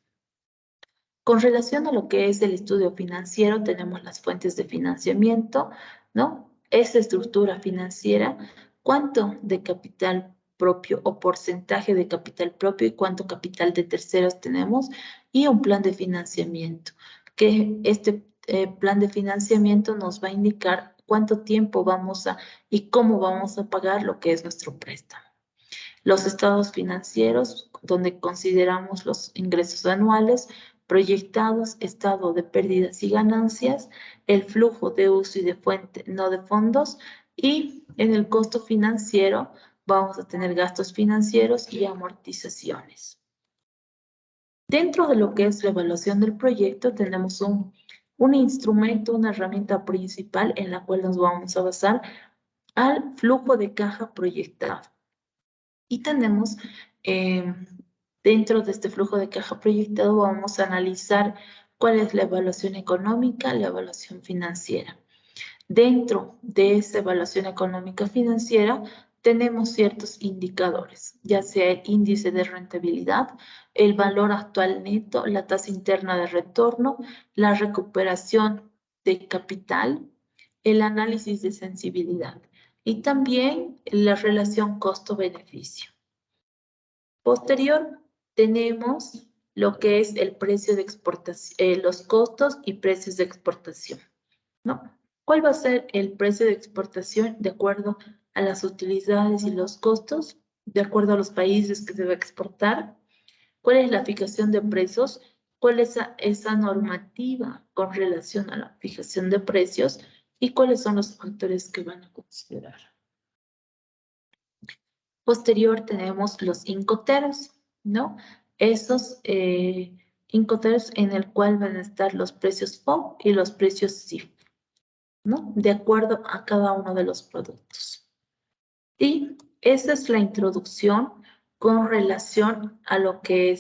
Con relación a lo que es el estudio financiero, tenemos las fuentes de financiamiento, ¿no? Esa estructura financiera, cuánto de capital propio o porcentaje de capital propio y cuánto capital de terceros tenemos, y un plan de financiamiento, que este plan de financiamiento nos va a indicar cuánto tiempo vamos a y cómo vamos a pagar lo que es nuestro préstamo. Los estados financieros, donde consideramos los ingresos anuales, proyectados, estado de pérdidas y ganancias, el flujo de uso y de fuente, no de fondos, y en el costo financiero vamos a tener gastos financieros y amortizaciones. Dentro de lo que es la evaluación del proyecto, tenemos un instrumento, una herramienta principal en la cual nos vamos a basar al flujo de caja proyectado. Y tenemos, dentro de este flujo de caja proyectado, vamos a analizar cuál es la evaluación económica, la evaluación financiera. Dentro de esa evaluación económica financiera, tenemos ciertos indicadores, ya sea el índice de rentabilidad, el valor actual neto, la tasa interna de retorno, la recuperación de capital, el análisis de sensibilidad y también la relación costo-beneficio. Posterior, tenemos lo que es el precio de exportación, los costos y precios de exportación, ¿no? ¿Cuál va a ser el precio de exportación de acuerdo a las utilidades y los costos, de acuerdo a los países que se va a exportar? ¿Cuál es la fijación de precios? ¿Cuál es esa normativa con relación a la fijación de precios? ¿Y cuáles son los factores que van a considerar? Posterior tenemos los incoterms, ¿no? Esos incoterms en el cual van a estar los precios FOB y los precios CIF, ¿no? De acuerdo a cada uno de los productos. Y esa es la introducción con relación a lo que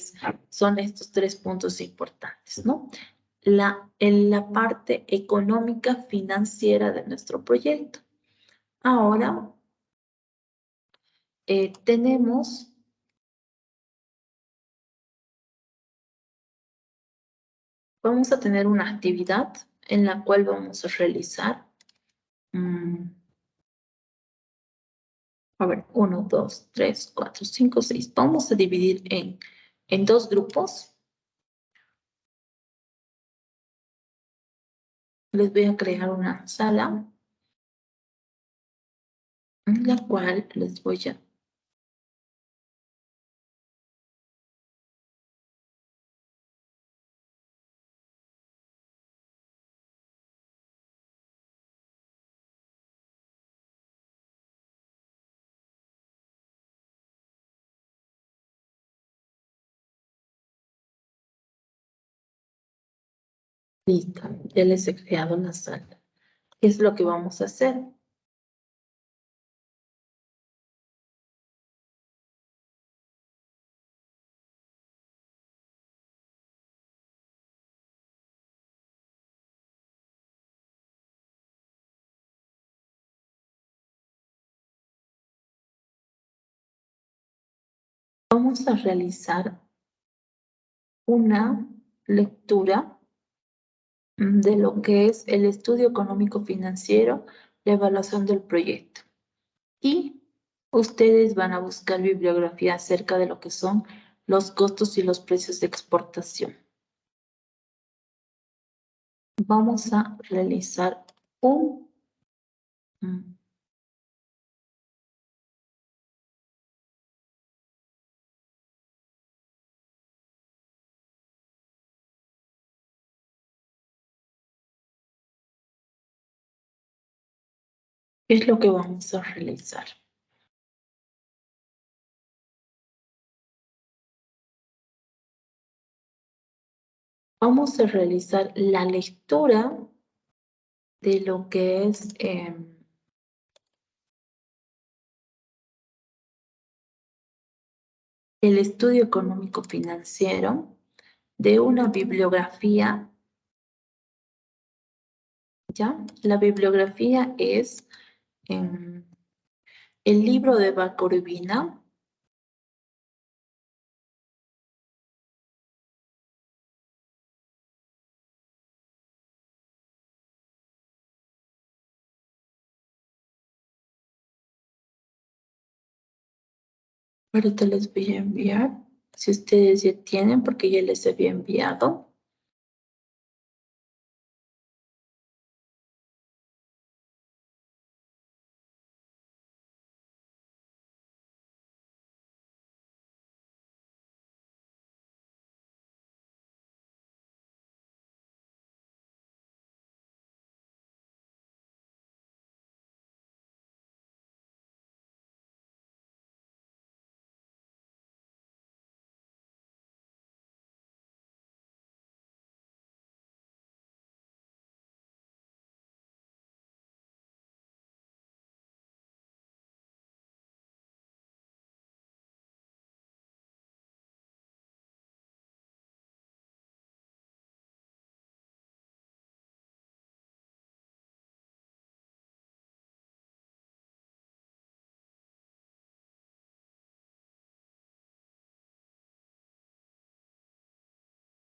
son estos tres puntos importantes, ¿no? En la parte económica financiera de nuestro proyecto. Ahora vamos a tener una actividad en la cual vamos a realizar, a ver, 1, 2, 3, 4, 5, 6. Vamos a dividir en dos grupos. Les voy a crear una sala en la cual les voy a listo, ya les he creado una sala. ¿Qué es lo que vamos a hacer? Vamos a realizar una lectura de lo que es el estudio económico financiero, la evaluación del proyecto. Y ustedes van a buscar bibliografía acerca de lo que son los costos y los precios de exportación. Vamos a realizar ¿qué es lo que vamos a realizar? Vamos a realizar la lectura de lo que es el estudio económico financiero, de una bibliografía, ¿ya? La bibliografía es el libro de Bacorubina, ahorita les voy a enviar, si ustedes ya tienen, porque ya les había enviado.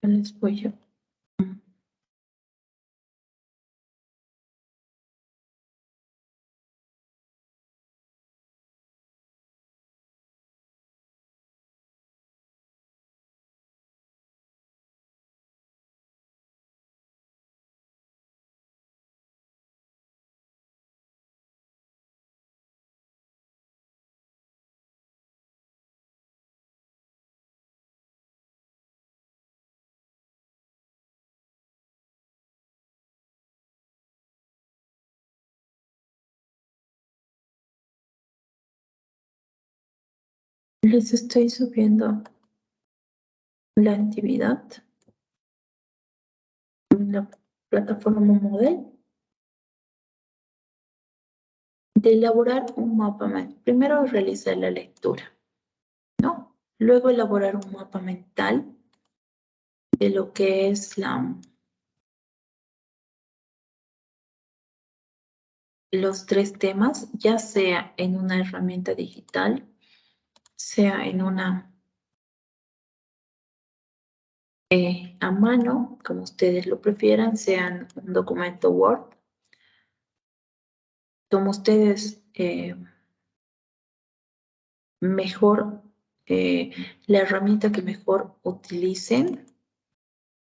Les voy a... Les estoy subiendo la actividad en la plataforma Moodle de elaborar un mapa mental. Primero realizar la lectura, ¿no? Luego elaborar un mapa mental de lo que es los tres temas, ya sea en una herramienta digital, sea en una a mano, como ustedes lo prefieran, sea en un documento Word, como ustedes mejor, la herramienta que mejor utilicen,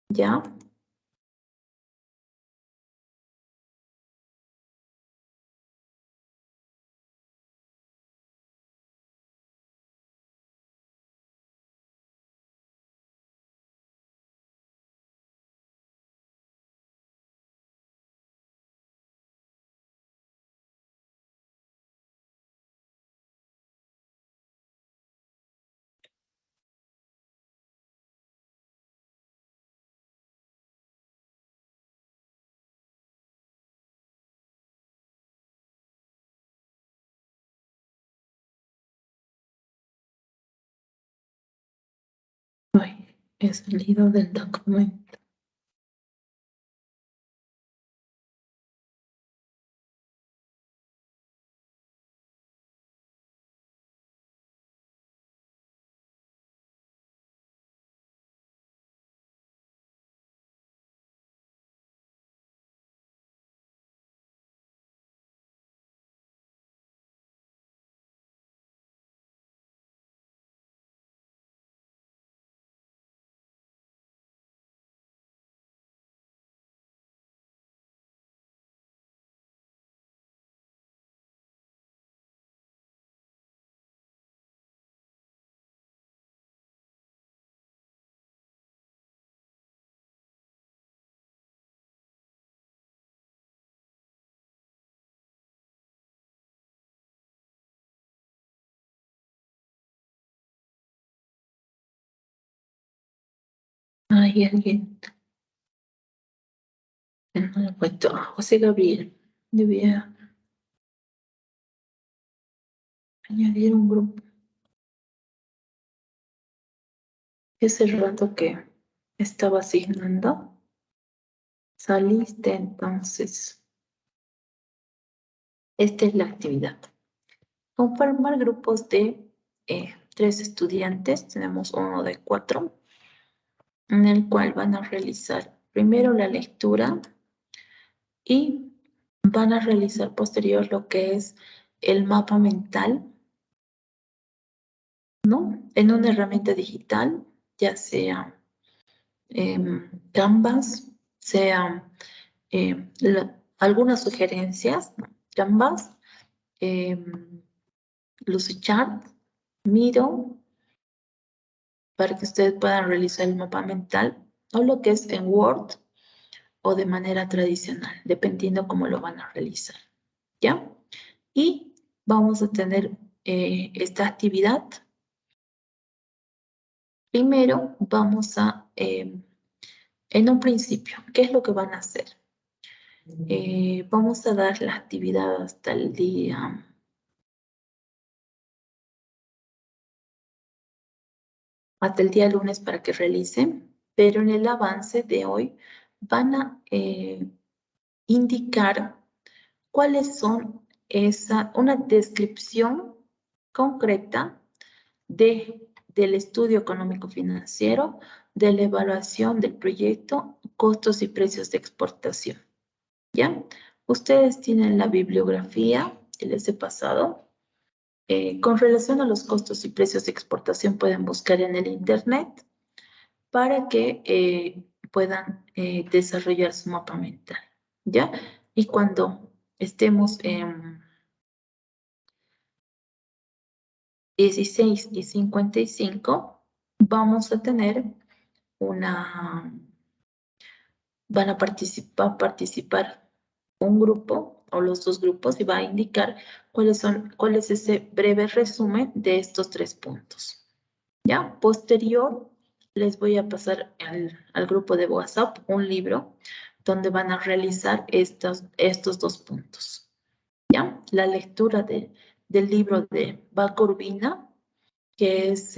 ¿ya? Ay, he salido del documento. Hay alguien. No lo encuentro. José Gabriel. Debía añadir un grupo. Ese rato que estaba asignando, saliste entonces. Esta es la actividad. Conformar grupos de 3 estudiantes. Tenemos uno de 4, en el cual van a realizar primero la lectura y van a realizar posterior lo que es el mapa mental, ¿no? En una herramienta digital, ya sea Canvas, sea algunas sugerencias, ¿no? Canvas, Lucidchart, Miro, para que ustedes puedan realizar el mapa mental, o lo que es en Word o de manera tradicional, dependiendo cómo lo van a realizar, ¿ya? Y vamos a tener esta actividad. Primero vamos a, en un principio, ¿qué es lo que van a hacer? Vamos a dar la actividad hasta el día lunes para que realicen, pero en el avance de hoy van a indicar cuáles son una descripción concreta del estudio económico financiero, de la evaluación del proyecto, costos y precios de exportación. ¿Ya? Ustedes tienen la bibliografía que les he pasado. Con relación a los costos y precios de exportación pueden buscar en el internet para que puedan desarrollar su mapa mental. ¿Ya? Y cuando estemos en 16:55, vamos a tener van a participar un grupo o los 2 grupos y va a indicar cuál es ese breve resumen de estos 3 puntos. ¿Ya? Posterior, les voy a pasar al grupo de WhatsApp un libro donde van a realizar estos 2 puntos. ¿Ya? La lectura del libro de Baco Urbina, que es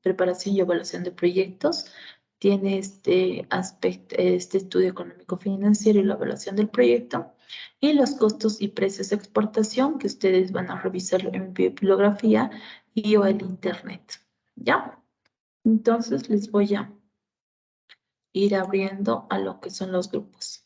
preparación y evaluación de proyectos, tiene este aspecto, este estudio económico financiero y la evaluación del proyecto, y los costos y precios de exportación que ustedes van a revisar en bibliografía y o el internet. ¿Ya? Entonces les voy a ir abriendo a lo que son los grupos.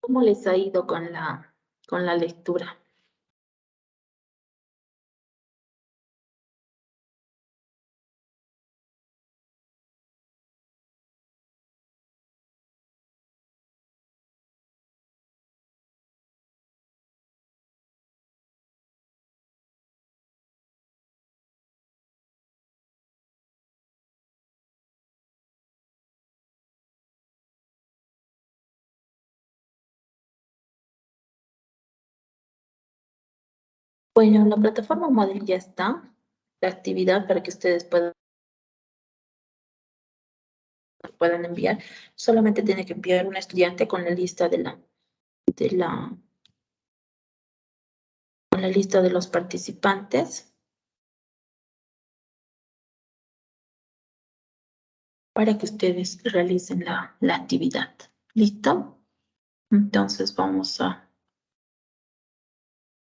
¿Cómo les ha ido con la lectura? Bueno, la plataforma Moodle ya está, la actividad para que ustedes puedan enviar. Solamente tiene que enviar un estudiante con la lista con la lista de los participantes para que ustedes realicen la actividad. ¿Listo? Entonces vamos a